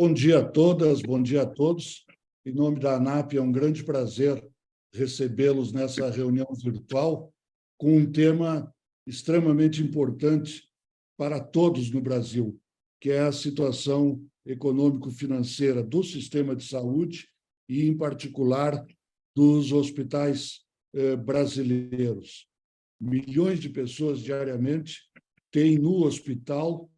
Bom dia a todas, bom dia a todos. Em nome da ANAP, é um grande prazer recebê-los nessa reunião virtual com um tema extremamente importante para todos no Brasil, que é a situação econômico-financeira do sistema de saúde e, em particular, dos hospitais brasileiros. Milhões de pessoas diariamente têm no hospital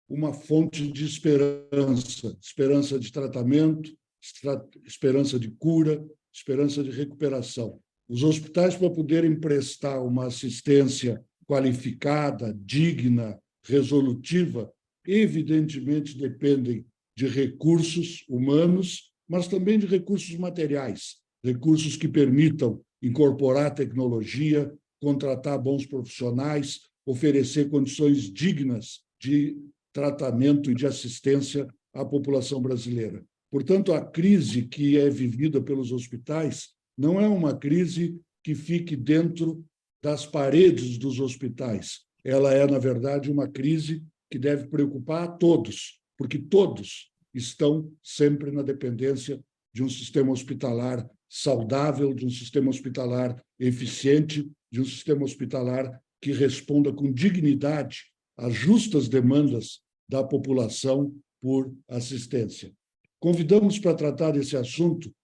uma fonte de esperança, esperança de tratamento, esperança de cura, esperança de recuperação. Os hospitais, para poderem prestar uma assistência qualificada, digna, resolutiva, evidentemente dependem de recursos humanos, mas também de recursos materiais, recursos que permitam incorporar tecnologia, contratar bons profissionais, oferecer condições dignas de tratamento e de assistência à população brasileira. Portanto, a crise que é vivida pelos hospitais não é uma crise que fique dentro das paredes dos hospitais. Ela é, na verdade, uma crise que deve preocupar a todos, porque todos estão sempre na dependência de um sistema hospitalar saudável, de um sistema hospitalar eficiente, de um sistema hospitalar que responda com dignidade às justas demandas da população por assistência. Convidamos para tratar desse assunto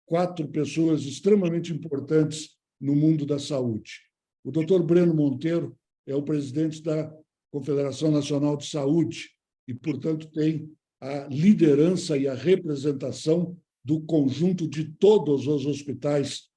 4 pessoas extremamente importantes no mundo da saúde. O Dr. Breno Monteiro é o presidente da Confederação Nacional de Saúde e, portanto, tem a liderança e a representação do conjunto de todos os hospitais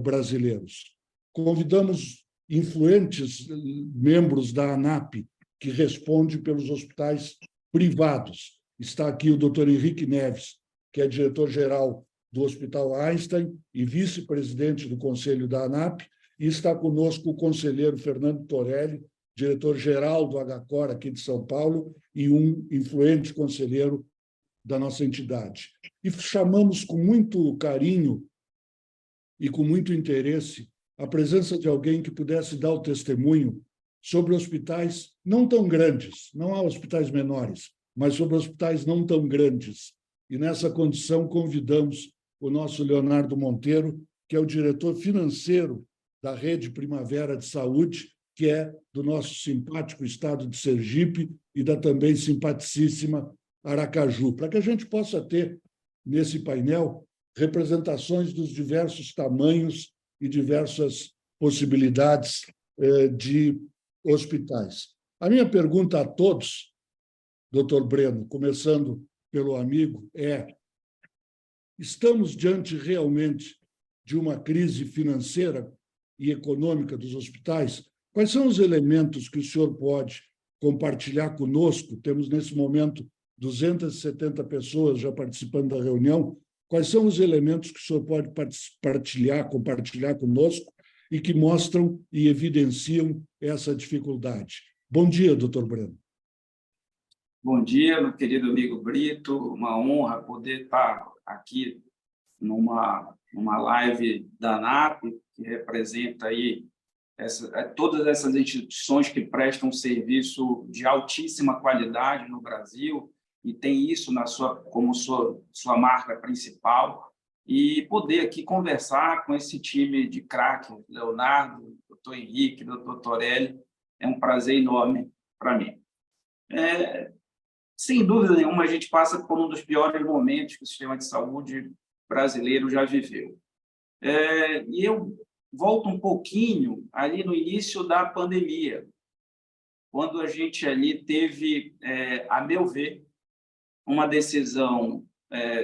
brasileiros. Convidamos influentes membros da ANAP, que responde pelos hospitais privados. Está aqui o Dr. Henrique Neves, que é diretor-geral do Hospital Einstein e vice-presidente do Conselho da ANAP, e está conosco o conselheiro Fernando Torelli, diretor-geral do HCOR aqui de São Paulo e um influente conselheiro da nossa entidade. E chamamos com muito carinho e com muito interesse a presença de alguém que pudesse dar o testemunho sobre hospitais não tão grandes, não há hospitais menores, mas sobre hospitais não tão grandes. E, nessa condição, convidamos o nosso Leonardo Monteiro, que é o diretor financeiro da Rede Primavera de Saúde, que é do nosso simpático estado de Sergipe e da também simpaticíssima Aracaju, para que a gente possa ter, nesse painel, representações dos diversos tamanhos e diversas possibilidades de hospitais. A minha pergunta a todos, doutor Breno, começando pelo amigo, é: estamos diante realmente de uma crise financeira e econômica dos hospitais? Quais são os elementos que o senhor pode compartilhar conosco? Temos, nesse momento, 270 pessoas já participando da reunião. Quais são os elementos que o senhor pode compartilhar conosco e que mostram e evidenciam essa dificuldade? Bom dia, doutor Breno. Bom dia, meu querido amigo Brito. Uma honra poder estar aqui numa live da ANAP, que representa aí todas essas instituições que prestam serviço de altíssima qualidade no Brasil e tem isso como sua marca principal, e poder aqui conversar com esse time de craque, Leonardo, doutor Henrique, doutor Torelli, é um prazer enorme para mim. Sem dúvida nenhuma, a gente passa por um dos piores momentos que o sistema de saúde brasileiro já viveu. E eu volto um pouquinho ali no início da pandemia, quando a gente ali teve, a meu ver, uma decisão,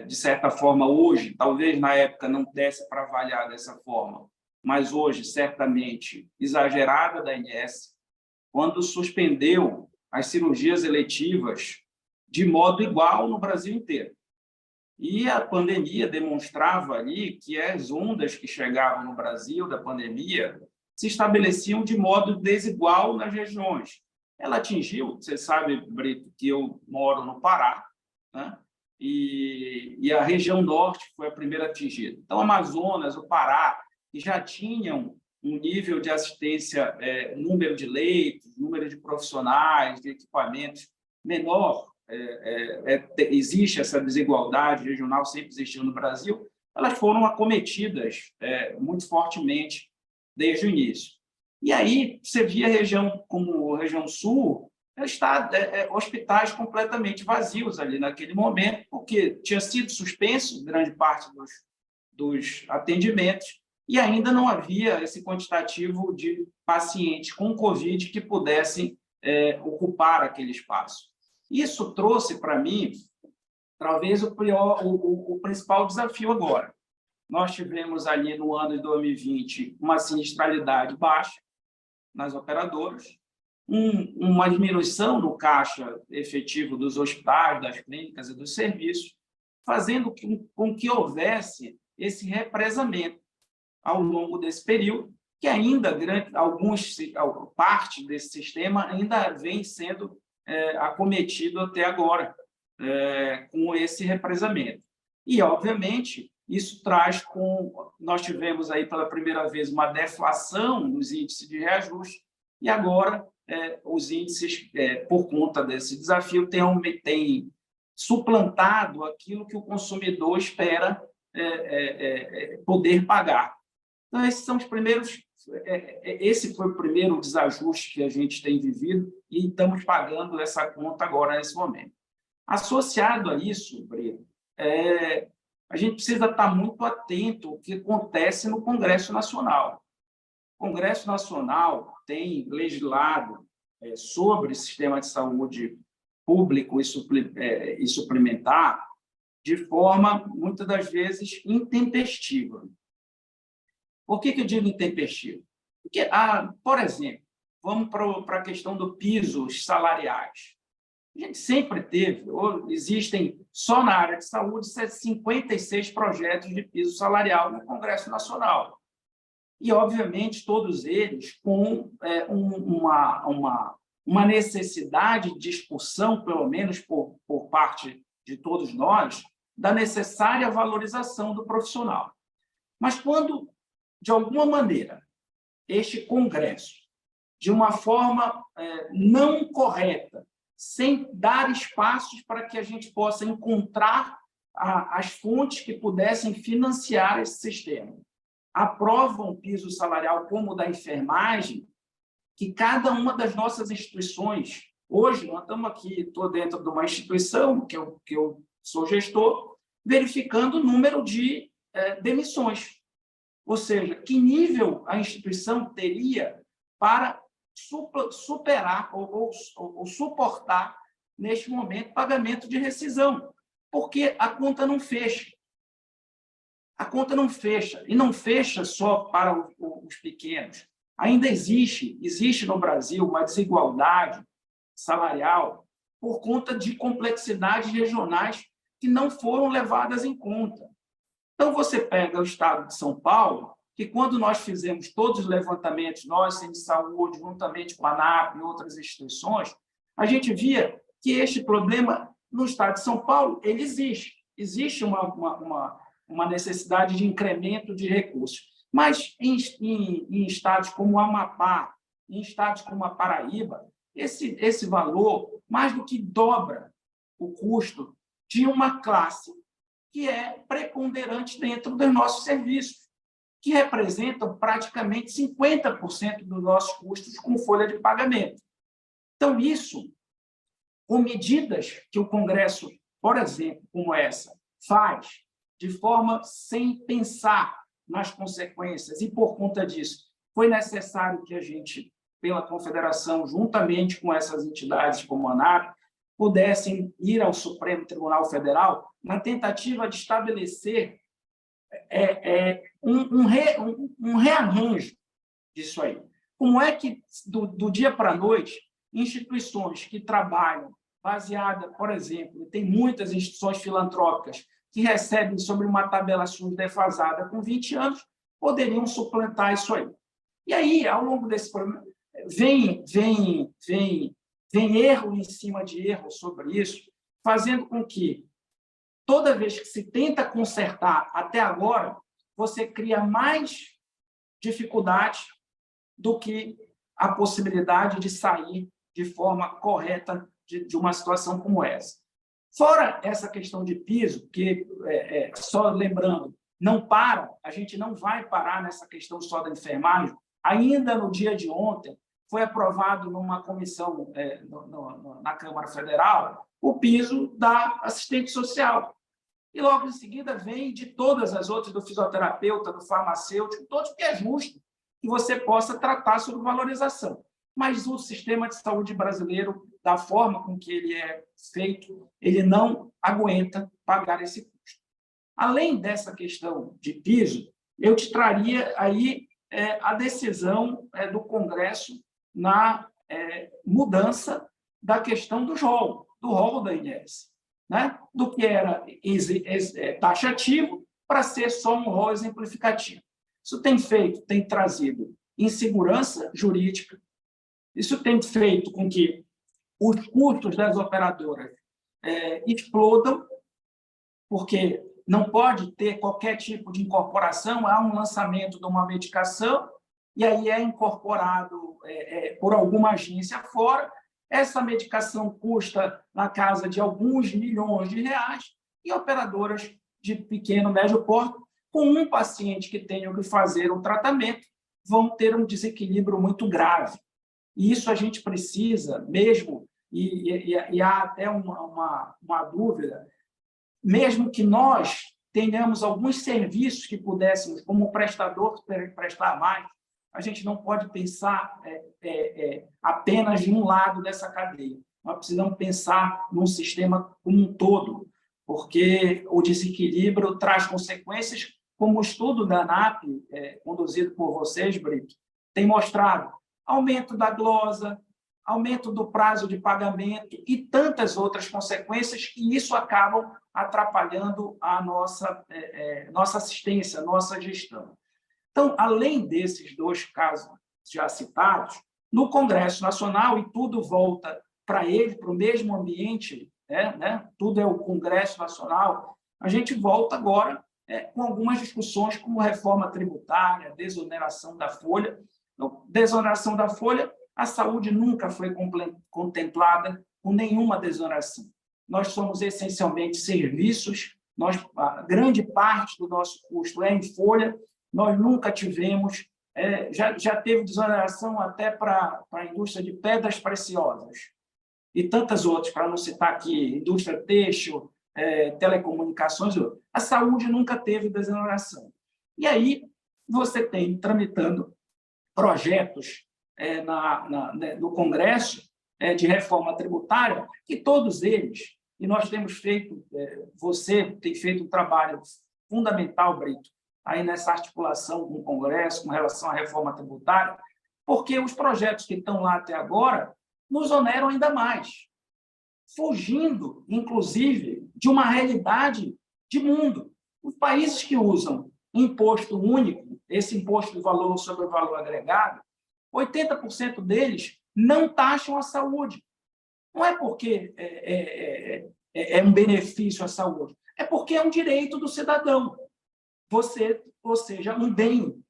de certa forma, hoje, talvez na época não desse para avaliar dessa forma, mas hoje, certamente, exagerada da ANS, quando suspendeu as cirurgias eletivas de modo igual no Brasil inteiro. E a pandemia demonstrava ali que as ondas que chegavam no Brasil da pandemia se estabeleciam de modo desigual nas regiões. Ela atingiu, você sabe, Brito, que eu moro no Pará, né? E a região norte foi a primeira atingida. Então, Amazonas, o Pará, que já tinham um nível de assistência, número de leitos, número de profissionais, de equipamentos menor existe essa desigualdade regional, sempre existiu no Brasil, elas foram acometidas muito fortemente desde o início. E aí você via a região como a região sul, hospitais completamente vazios ali naquele momento, porque tinha sido suspenso grande parte dos atendimentos e ainda não havia esse quantitativo de pacientes com Covid que pudessem ocupar aquele espaço. Isso trouxe para mim, talvez, o principal desafio agora. Nós tivemos ali no ano de 2020 uma sinistralidade baixa nas operadoras, uma diminuição do caixa efetivo dos hospitais, das clínicas e dos serviços, fazendo com que houvesse esse represamento ao longo desse período, que ainda parte desse sistema ainda vem sendo acometido até agora com esse represamento. E, obviamente, isso traz nós tivemos aí pela primeira vez uma deflação nos índices de reajuste e agora os índices, por conta desse desafio, têm suplantado aquilo que o consumidor espera poder pagar. Então, esses são os primeiros. Esse foi o primeiro desajuste que a gente tem vivido e estamos pagando essa conta agora, nesse momento. Associado a isso, Breno, a gente precisa estar muito atento ao que acontece no Congresso Nacional. O Congresso Nacional tem legislado sobre sistema de saúde público e suplementar de forma, muitas das vezes, intempestiva. Por que eu digo intempestivo? Porque, por exemplo, vamos para a questão dos pisos salariais. A gente sempre teve, existem só na área de saúde, 56 projetos de piso salarial no Congresso Nacional. E, obviamente, todos eles com uma necessidade de discussão, pelo menos por parte de todos nós, da necessária valorização do profissional. Mas quando, de alguma maneira, este Congresso, de uma forma não correta, sem dar espaços para que a gente possa encontrar as fontes que pudessem financiar esse sistema, aprova um piso salarial como o da enfermagem, que cada uma das nossas instituições, hoje nós estamos aqui, estou dentro de uma instituição, que eu sou gestor, verificando o número de demissões. Ou seja, que nível a instituição teria para superar ou suportar, neste momento, pagamento de rescisão, porque a conta não fecha. A conta não fecha, e não fecha só para os pequenos. Ainda existe no Brasil uma desigualdade salarial por conta de complexidades regionais que não foram levadas em conta. Então, você pega o estado de São Paulo, que quando nós fizemos todos os levantamentos, nós, Centro de Saúde, juntamente com a ANAP e outras instituições, a gente via que este problema, no estado de São Paulo, ele existe. Existe uma necessidade de incremento de recursos. Mas em estados como o Amapá, em estados como a Paraíba, esse valor mais do que dobra o custo de uma classe que é preponderante dentro dos nossos serviços, que representam praticamente 50% dos nossos custos com folha de pagamento. Então, isso, com medidas que o Congresso, por exemplo, como essa, faz de forma sem pensar nas consequências, e por conta disso, foi necessário que a gente, pela Confederação, juntamente com essas entidades como a ANAP, pudessem ir ao Supremo Tribunal Federal na tentativa de estabelecer um rearranjo disso aí. Como é que, do dia para a noite, instituições que trabalham baseada, por exemplo, tem muitas instituições filantrópicas que recebem sobre uma tabela SUS defasada com 20 anos, poderiam suplantar isso aí. E aí, ao longo desse problema, vem erro em cima de erro sobre isso, fazendo com que, toda vez que se tenta consertar até agora, você cria mais dificuldade do que a possibilidade de sair de forma correta de uma situação como essa. Fora essa questão de piso, que, só lembrando, a gente não vai parar nessa questão só da enfermagem. Ainda no dia de ontem, foi aprovado numa comissão na Câmara Federal o piso da assistente social. E logo em seguida vem de todas as outras, do fisioterapeuta, do farmacêutico, todos, que é justo que você possa tratar sobre valorização. Mas o sistema de saúde brasileiro, da forma com que ele é feito, ele não aguenta pagar esse custo. Além dessa questão de piso, eu te traria aí a decisão do Congresso na mudança da questão do rol da INSS, né? Do que era taxativo para ser só um rol exemplificativo. Isso tem trazido insegurança jurídica, isso tem feito com que os custos das operadoras explodam, porque não pode ter qualquer tipo de incorporação, há um lançamento de uma medicação, e aí é incorporado por alguma agência fora, essa medicação custa na casa de alguns milhões de reais, e operadoras de pequeno, médio porte, com um paciente que tenha que fazer um tratamento, vão ter um desequilíbrio muito grave. E isso a gente precisa mesmo, e há até uma dúvida, mesmo que nós tenhamos alguns serviços que pudéssemos, como prestador, prestar mais, a gente não pode pensar apenas de um lado dessa cadeia. Nós precisamos pensar num sistema como um todo, porque o desequilíbrio traz consequências, como o estudo da ANAP, conduzido por vocês, Brito, tem mostrado: aumento da glosa, aumento do prazo de pagamento e tantas outras consequências, que isso acabam atrapalhando a nossa assistência, a nossa gestão. Então, além desses dois casos já citados, no Congresso Nacional, e tudo volta para ele, para o mesmo ambiente, tudo é o Congresso Nacional, a gente volta agora com algumas discussões como reforma tributária, desoneração da folha. Então, desoneração da folha, a saúde nunca foi contemplada com nenhuma desoneração. Nós somos essencialmente serviços, a grande parte do nosso custo é em folha, nós nunca tivemos, já teve desoneração até para a indústria de pedras preciosas, e tantas outras, para não citar aqui, indústria têxtil, telecomunicações. A saúde nunca teve desoneração. E aí você tem tramitando projetos no Congresso de reforma tributária, que todos eles, e nós temos feito, você tem feito um trabalho fundamental, Brito, aí nessa articulação com o Congresso com relação à reforma tributária, porque os projetos que estão lá até agora nos oneram ainda mais, fugindo, inclusive, de uma realidade de mundo. Os países que usam imposto único, esse imposto de valor sobre o valor agregado, 80% deles não taxam a saúde. Não é porque é um benefício à saúde, é porque é um direito do cidadão. Ou seja, um bem,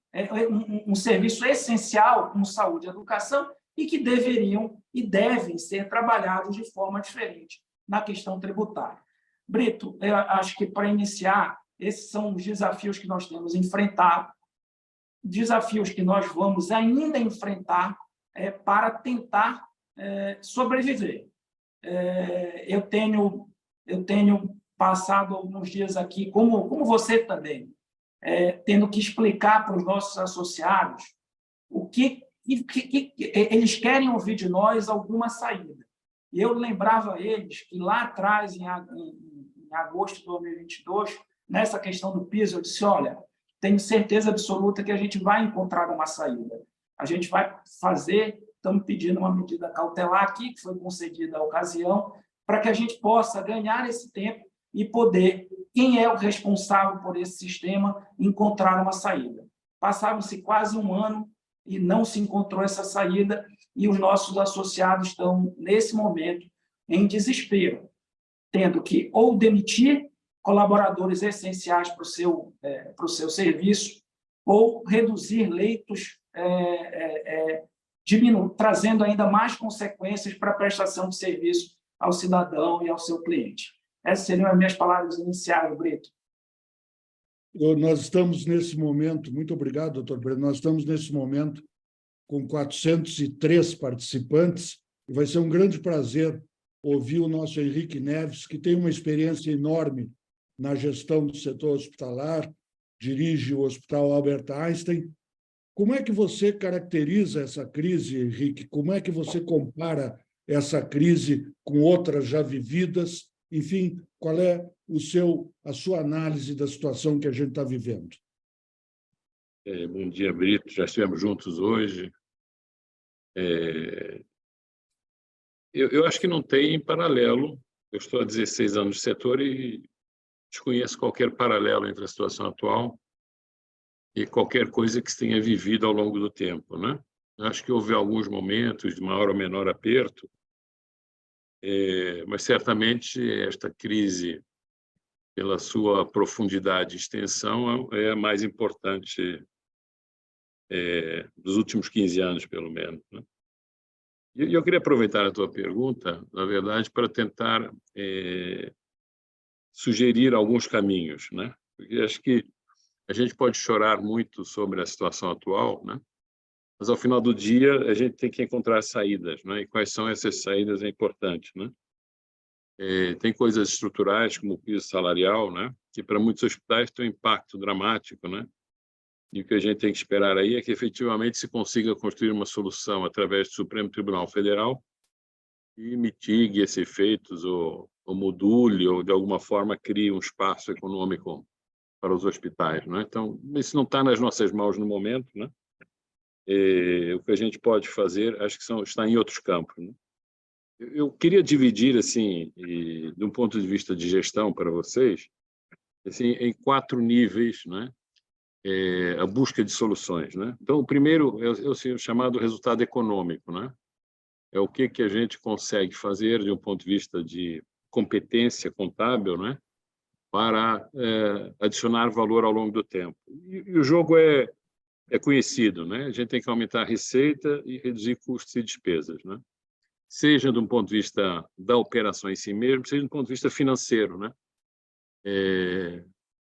um serviço essencial como saúde e educação, e que deveriam e devem ser trabalhados de forma diferente na questão tributária. Brito, eu acho que, para iniciar, esses são os desafios que nós temos enfrentado, desafios que nós vamos ainda enfrentar para tentar sobreviver. Eu tenho passado alguns dias aqui, como você também, tendo que explicar para os nossos associados o que eles querem ouvir de nós, alguma saída. E eu lembrava a eles que lá atrás, em agosto de 2022, nessa questão do piso, eu disse: olha, tenho certeza absoluta que a gente vai encontrar uma saída. A gente vai fazer, estamos pedindo uma medida cautelar aqui, que foi concedida à ocasião, para que a gente possa ganhar esse tempo e poder, quem é o responsável por esse sistema, encontrar uma saída. Passaram-se quase um ano e não se encontrou essa saída, e os nossos associados estão, nesse momento, em desespero, tendo que ou demitir colaboradores essenciais para o seu serviço, ou reduzir leitos, trazendo ainda mais consequências para a prestação de serviço ao cidadão e ao seu cliente. Essas seriam as minhas palavras iniciais, Brito. Nós estamos nesse momento, muito obrigado, doutor Breno, nós estamos nesse momento com 403 participantes, e vai ser um grande prazer ouvir o nosso Henrique Neves, que tem uma experiência enorme na gestão do setor hospitalar, dirige o Hospital Albert Einstein. Como é que você caracteriza essa crise, Henrique? Como é que você compara essa crise com outras já vividas? Enfim, qual é a sua análise da situação que a gente está vivendo? Bom dia, Brito. Já estivemos juntos hoje. Eu acho que não tem paralelo. Eu estou há 16 anos no setor e desconheço qualquer paralelo entre a situação atual e qualquer coisa que se tenha vivido ao longo do tempo, né? Acho que houve alguns momentos de maior ou menor aperto, mas certamente esta crise, pela sua profundidade e extensão, é a mais importante dos últimos 15 anos, pelo menos, né? E eu queria aproveitar a tua pergunta, na verdade, para tentar sugerir alguns caminhos, né? Porque acho que a gente pode chorar muito sobre a situação atual, né? Mas, ao final do dia, a gente tem que encontrar saídas, né? E quais são essas saídas é importante, né? Tem coisas estruturais, como o piso salarial, né? Que, para muitos hospitais, tem um impacto dramático, né? E o que a gente tem que esperar aí é que, efetivamente, se consiga construir uma solução através do Supremo Tribunal Federal e mitigue esses efeitos, ou module, ou, de alguma forma, crie um espaço econômico para os hospitais, né? Então, isso não está nas nossas mãos no momento, né? O que a gente pode fazer, acho que está em outros campos, né? Eu queria dividir, assim, de um ponto de vista de gestão para vocês, assim, em 4 níveis, né? A busca de soluções, né? Então, o primeiro é o chamado resultado econômico, né? É o que a gente consegue fazer de um ponto de vista de competência contábil, né? Para adicionar valor ao longo do tempo. E o jogo é conhecido, né? A gente tem que aumentar a receita e reduzir custos e despesas, né? Seja de um ponto de vista da operação em si mesmo, seja de um ponto de vista financeiro, né?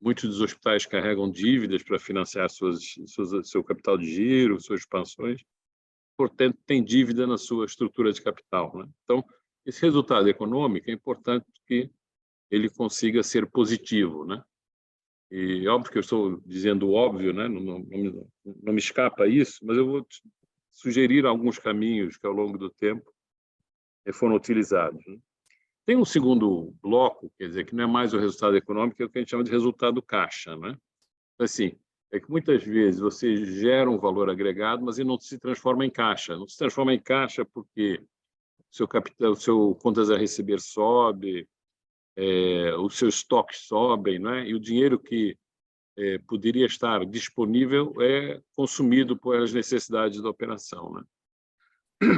Muitos dos hospitais carregam dívidas para financiar seu capital de giro, suas expansões, portanto, tem dívida na sua estrutura de capital, né? Então, esse resultado econômico é importante que ele consiga ser positivo, né? E óbvio que eu estou dizendo o óbvio, né? Não me escapa isso, mas eu vou sugerir alguns caminhos que, ao longo do tempo, foram utilizados, né? Tem um segundo bloco, quer dizer, que não é mais o resultado econômico, é o que a gente chama de resultado caixa, né? Assim, é que muitas vezes você gera um valor agregado, mas ele não se transforma em caixa. Não se transforma em caixa porque o seu capital, o seu contas a receber sobe, os seus estoques sobem, né? E o dinheiro que poderia estar disponível é consumido pelas necessidades da operação, né?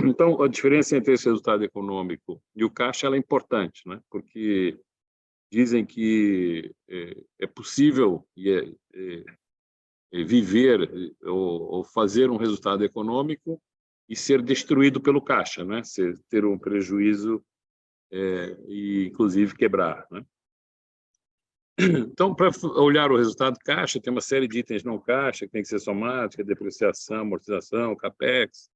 Então, a diferença entre esse resultado econômico e o caixa ela é importante, né? Porque dizem que é possível viver ou fazer um resultado econômico e ser destruído pelo caixa, né? Ter um prejuízo e, inclusive, quebrar, né? Então, para olhar o resultado caixa, tem uma série de itens não caixa que tem que ser somática, depreciação, amortização, capex,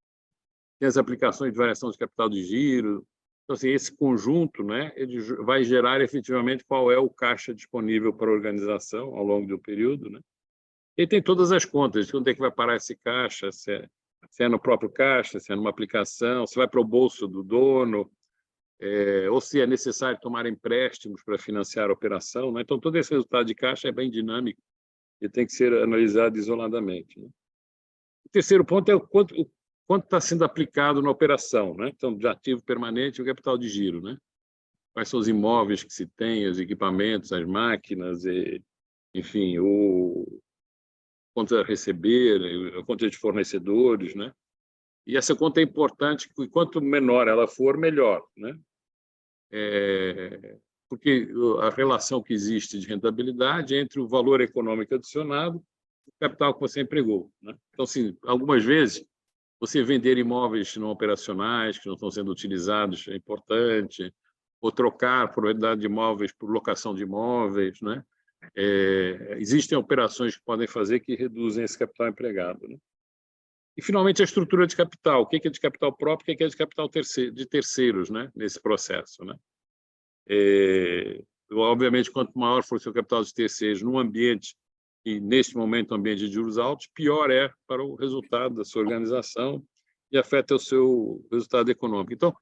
tem as aplicações de variação de capital de giro. Então, assim, esse conjunto, né, ele vai gerar efetivamente qual é o caixa disponível para a organização ao longo do período, né? E tem todas as contas, de onde é que vai parar esse caixa, se é no próprio caixa, se é numa aplicação, se vai para o bolso do dono, ou se é necessário tomar empréstimos para financiar a operação, né? Então, todo esse resultado de caixa é bem dinâmico e tem que ser analisado isoladamente, né? O terceiro ponto é o quanto está sendo aplicado na operação, né? Então, de ativo permanente e o capital de giro, né? Quais são os imóveis que se tem, os equipamentos, as máquinas, enfim, o conta a receber, a conta de fornecedores, né? E essa conta é importante, porque quanto menor ela for, melhor, né? Porque a relação que existe de rentabilidade entre o valor econômico adicionado e o capital que você empregou, né? Então, assim, algumas vezes, você vender imóveis não operacionais, que não estão sendo utilizados, é importante. ou trocar propriedade de imóveis por locação de imóveis, né? Existem operações que podem fazer que reduzem esse capital empregado, né? E, finalmente, a estrutura de capital. O que é de capital próprio, o que é de capital de terceiros, né? Nesse processo, né? Obviamente, quanto maior for o seu capital de terceiros num ambiente, e neste momento um ambiente de juros altos, pior é para o resultado da sua organização e afeta o seu resultado econômico. Então,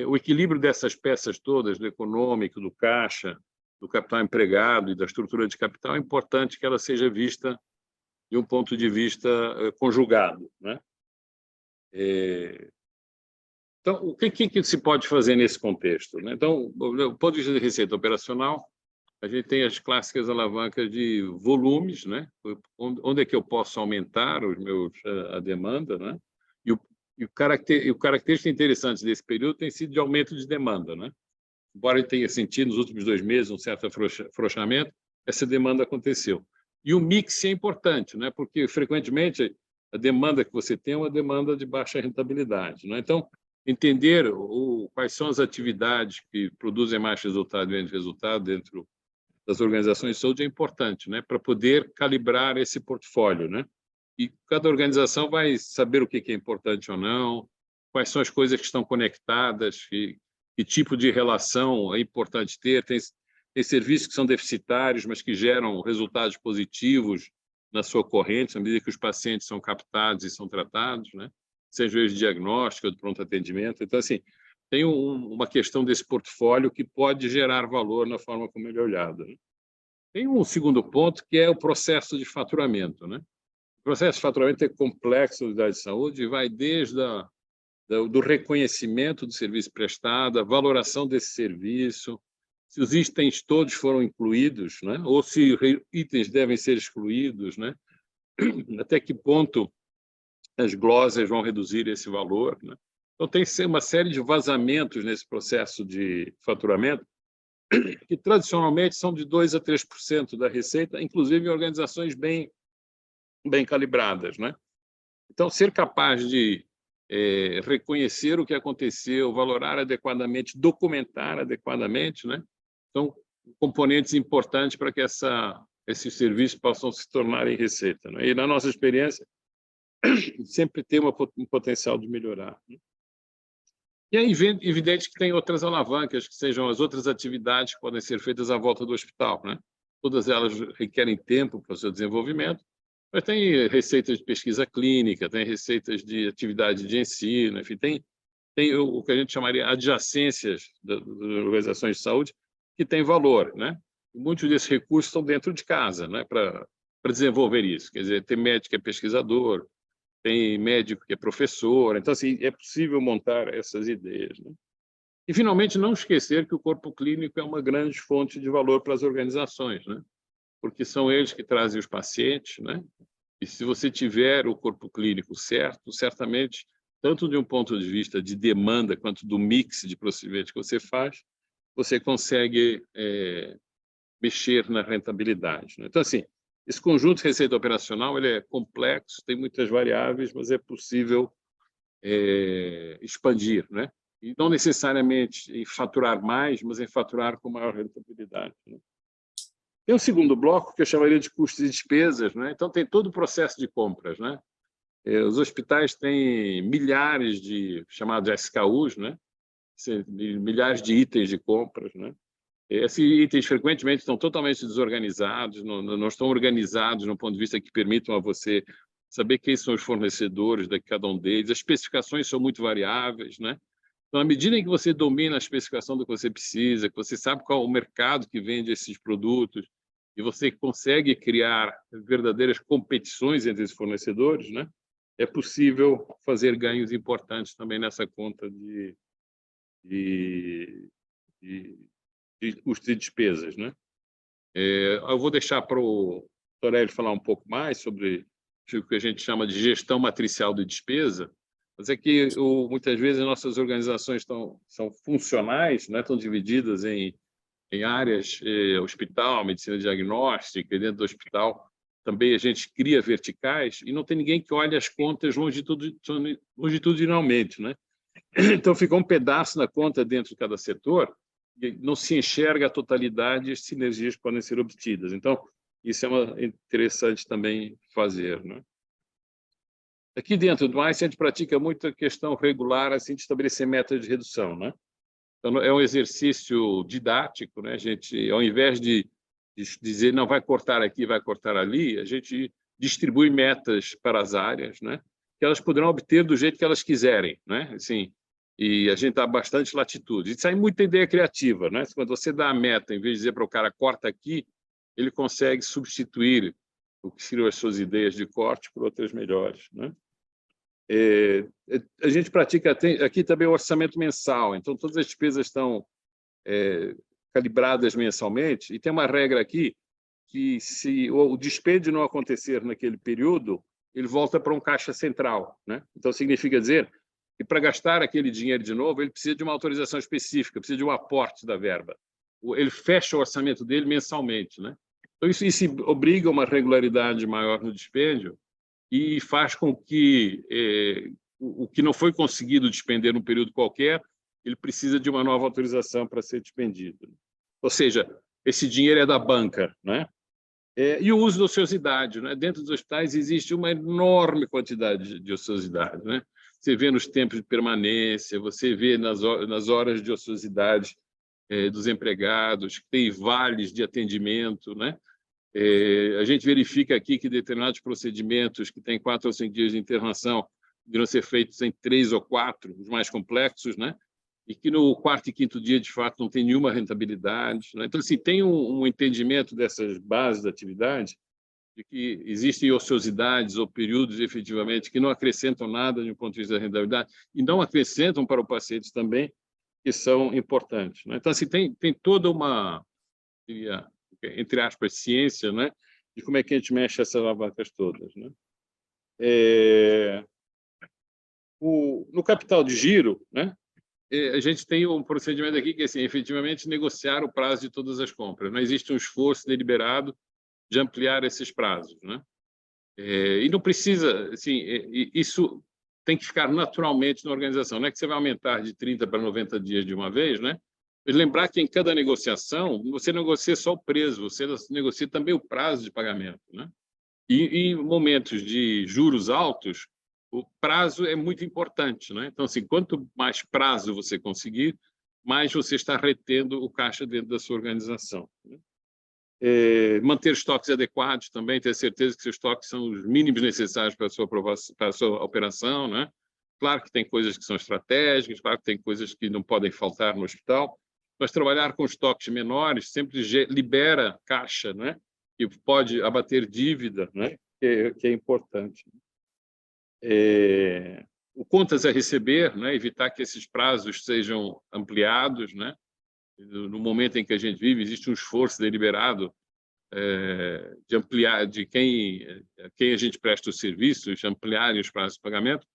o equilíbrio dessas peças todas, do econômico, do caixa, do capital empregado e da estrutura de capital, é importante que ela seja vista de um ponto de vista conjugado, né? Então, o que se pode fazer nesse contexto, né? Então, do ponto de vista de receita operacional, a gente tem as clássicas alavancas de volumes, né? Onde é que eu posso aumentar a demanda, né? E o característica interessante desse período tem sido de aumento de demanda, né? Embora ele tenha sentido nos últimos 2 meses um certo afrouxamento, essa demanda aconteceu. E o mix é importante, né? Porque frequentemente a demanda que você tem é uma demanda de baixa rentabilidade, né? Então, entender quais são as atividades que produzem mais resultado e menos resultado dentro das organizações de saúde é importante, né? Para poder calibrar esse portfólio, né? E cada organização vai saber o que é importante ou não, quais são as coisas que estão conectadas, que tipo de relação é importante ter. Tem serviços que são deficitários, mas que geram resultados positivos na sua corrente, à medida que os pacientes são captados e são tratados, né? Seja de diagnóstico ou de pronto atendimento. Então, assim, tem uma questão desse portfólio que pode gerar valor na forma como ele é olhado, né? Tem um segundo ponto, que é o processo de faturamento, né? O processo de faturamento é complexo na unidade de saúde e vai desde do reconhecimento do serviço prestado, a valoração desse serviço, se os itens todos foram incluídos, né? Ou se itens devem ser excluídos, né? Até que ponto as glosas vão reduzir esse valor, né? Então, tem uma série de vazamentos nesse processo de faturamento, que tradicionalmente são de 2% a 3% da receita, inclusive em organizações bem calibradas, né? Então, ser capaz de reconhecer o que aconteceu, valorar adequadamente, documentar adequadamente, né? São componentes importantes para que esses serviços possam se tornarem receita, né? E, na nossa experiência, sempre tem um potencial de melhorar, né? E é evidente que tem outras alavancas, que sejam as outras atividades que podem ser feitas à volta do hospital, né? Todas elas requerem tempo para o seu desenvolvimento, mas tem receitas de pesquisa clínica, tem receitas de atividade de ensino, enfim, tem o que a gente chamaria adjacências das organizações de saúde que tem valor, né? E muitos desses recursos estão dentro de casa, né? Para desenvolver isso. Quer dizer, tem médico que é pesquisador, tem médico que é professor, então, assim, é possível montar essas ideias, né? E, finalmente, não esquecer que o corpo clínico é uma grande fonte de valor para as organizações, né? Porque são eles que trazem os pacientes, né? E se você tiver o corpo clínico certo, certamente, tanto de um ponto de vista de demanda quanto do mix de procedimentos que você faz, você consegue mexer na rentabilidade, né? Então, assim, esse conjunto de receita operacional ele é complexo, tem muitas variáveis, mas é possível expandir, né? E não necessariamente em faturar mais, mas em faturar com maior rentabilidade, né? Tem um segundo bloco que eu chamaria de custos e despesas, né? Então, tem todo o processo de compras, né? Os hospitais têm milhares de chamados SKUs, né? Milhares de itens de compras, né? Esses itens frequentemente estão totalmente desorganizados, não estão organizados no ponto de vista que permitam a você saber quem são os fornecedores de cada um deles. As especificações são muito variáveis, né? Então, à medida em que você domina a especificação do que você precisa, que você sabe qual é o mercado que vende esses produtos, e você consegue criar verdadeiras competições entre os fornecedores, né? É possível fazer ganhos importantes também nessa conta de custos e despesas, né? Eu vou deixar para o Torelli falar um pouco mais sobre o que a gente chama de gestão matricial de despesa, mas é que muitas vezes as nossas organizações são funcionais, né? Estão divididas em áreas, hospital, medicina diagnóstica, e dentro do hospital também a gente cria verticais e não tem ninguém que olhe as contas longitudinalmente, né? Então, fica um pedaço na conta dentro de cada setor não se enxerga a totalidade e as sinergias que podem ser obtidas. Então, isso é interessante também fazer, né? Aqui dentro do ICE, a gente pratica muito a questão regular assim, de estabelecer metas de redução, né? Então, é um exercício didático, né? A gente, ao invés de dizer não vai cortar aqui, vai cortar ali, a gente distribui metas para as áreas, né? Que elas poderão obter do jeito que elas quiserem, né? Assim, e a gente dá bastante latitude. Isso aí é muita ideia criativa, né? Quando você dá a meta, em vez de dizer para o cara corta aqui, ele consegue substituir o que seriam as suas ideias de corte por outras melhores, né? A gente pratica aqui também o orçamento mensal, então todas as despesas estão calibradas mensalmente, e tem uma regra aqui que, se o dispêndio não acontecer naquele período, ele volta para um caixa central, né? Então, significa dizer que, para gastar aquele dinheiro de novo, ele precisa de uma autorização específica, precisa de um aporte da verba. Ele fecha o orçamento dele mensalmente, né? Então, isso obriga a uma regularidade maior no dispêndio e faz com que o que não foi conseguido despender num período qualquer, ele precisa de uma nova autorização para ser despendido. Ou seja, esse dinheiro é da banca, né? E o uso da ociosidade, né? Dentro dos hospitais existe uma enorme quantidade de ociosidade, né? Você vê nos tempos de permanência, você vê nas horas de ociosidade dos empregados, que tem vales de atendimento, né? A gente verifica aqui que determinados procedimentos que têm 4 ou 5 dias de internação deverão ser feitos em 3 ou 4, os mais complexos, né? E que no 4º e 5º dia, de fato, não tem nenhuma rentabilidade, né? Então, se tem um entendimento dessas bases da atividade, de que existem ociosidades ou períodos, efetivamente, que não acrescentam nada do ponto de vista da rentabilidade e não acrescentam para o paciente também, que são importantes, né? Então, assim, tem toda uma, entre aspas, ciência, né, de como é que a gente mexe essas alavancas todas, né? No capital de giro, né, a gente tem um procedimento aqui que é, assim, efetivamente, negociar o prazo de todas as compras. Não existe um esforço deliberado de ampliar esses prazos, né? E não precisa, assim, isso tem que ficar naturalmente na organização. Não é que você vai aumentar de 30 para 90 dias de uma vez, né? Mas lembrar que em cada negociação, você negocia só o preço, você negocia também o prazo de pagamento, né? E em momentos de juros altos, o prazo é muito importante, né? Então, assim, quanto mais prazo você conseguir, mais você está retendo o caixa dentro da sua organização, né? Manter estoques adequados também, ter certeza que seus estoques são os mínimos necessários para a sua operação, né? Claro que tem coisas que são estratégicas, claro que tem coisas que não podem faltar no hospital, mas trabalhar com estoques menores sempre libera caixa, né? E pode abater dívida, né? Que é importante. O contas a receber, né? Evitar que esses prazos sejam ampliados, né? No momento em que a gente vive, existe um esforço deliberado de ampliar, de quem a gente presta os serviços, ampliarem os prazos de pagamento.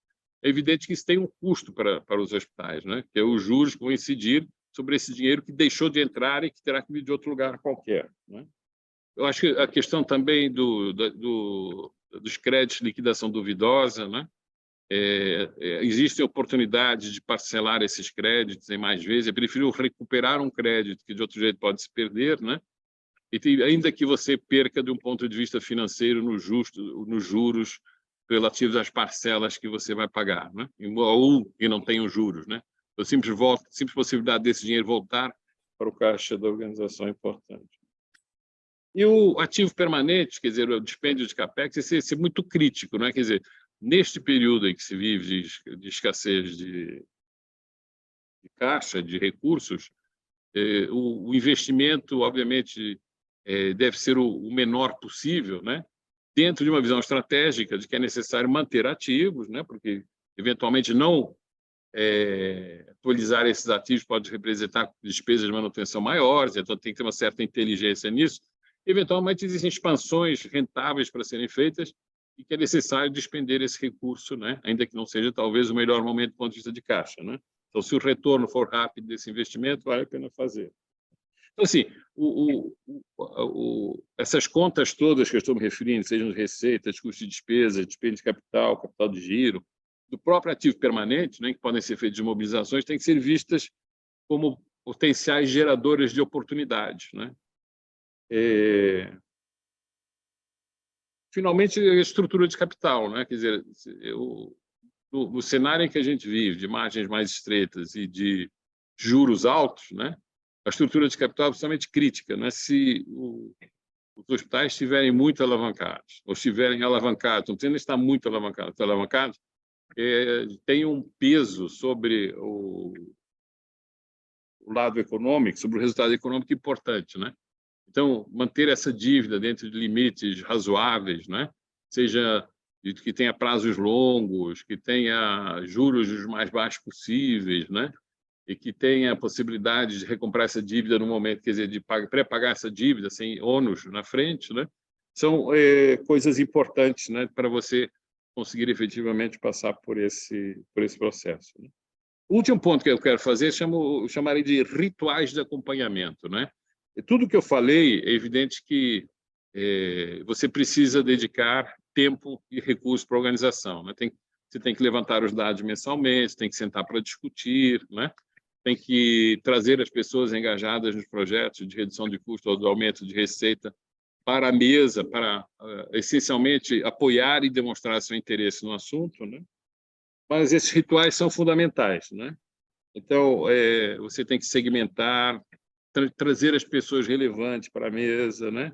É evidente que isso tem um custo para os hospitais, né? Que é os juros que vão incidir sobre esse dinheiro que deixou de entrar e que terá que vir de outro lugar qualquer, né? Eu acho que a questão também dos créditos de liquidação duvidosa, né? Existem oportunidades de parcelar esses créditos em mais vezes. Eu prefiro recuperar um crédito que de outro jeito pode se perder, né? E ainda que você perca de um ponto de vista financeiro nos juros relativos às parcelas que você vai pagar, né? Ou que não tenham juros, né? A simples possibilidade desse dinheiro voltar para o caixa da organização é importante. E o ativo permanente, quer dizer, o dispêndio de capex, esse é muito crítico, né? Quer dizer, neste período em que se vive de escassez de caixa, de recursos, o investimento, obviamente, deve ser o menor possível, né? Dentro de uma visão estratégica de que é necessário manter ativos, né? Porque, eventualmente, não atualizar esses ativos pode representar despesas de manutenção maiores, então tem que ter uma certa inteligência nisso. Eventualmente, existem expansões rentáveis para serem feitas e que é necessário despender esse recurso, né? Ainda que não seja, talvez, o melhor momento do ponto de vista de caixa, né? Então, se o retorno for rápido desse investimento, vale a pena fazer. Então, assim, essas contas todas que eu estou me referindo, sejam receitas, custos de despesa, despesa de capital, capital de giro, do próprio ativo permanente, né, que podem ser feitas de mobilizações, têm que ser vistas como potenciais geradores de oportunidades, né? Finalmente, a estrutura de capital, né? Quer dizer, no cenário em que a gente vive, de margens mais estreitas e de juros altos, né? A estrutura de capital é absolutamente crítica, né? Se os hospitais estiverem muito alavancados, ou estiverem alavancados, não precisa estar muito alavancados, tem um peso sobre o lado econômico, sobre o resultado econômico importante, né? Então, manter essa dívida dentro de limites razoáveis, né? Seja que tenha prazos longos, que tenha juros os mais baixos possíveis, né? E que tenha a possibilidade de recomprar essa dívida no momento, quer dizer, de pré-pagar essa dívida sem ônus na frente, né? São coisas importantes, né, para você conseguir efetivamente passar por esse processo, né? O último ponto que eu quero fazer, chamarei de rituais de acompanhamento, né? E tudo que eu falei, é evidente que você precisa dedicar tempo e recursos para a organização, né? Você tem que levantar os dados mensalmente, tem que sentar para discutir, né? Tem que trazer as pessoas engajadas nos projetos de redução de custo ou do aumento de receita para a mesa, para, essencialmente, apoiar e demonstrar seu interesse no assunto, né? Mas esses rituais são fundamentais, né? Então, você tem que segmentar, trazer as pessoas relevantes para a mesa, né?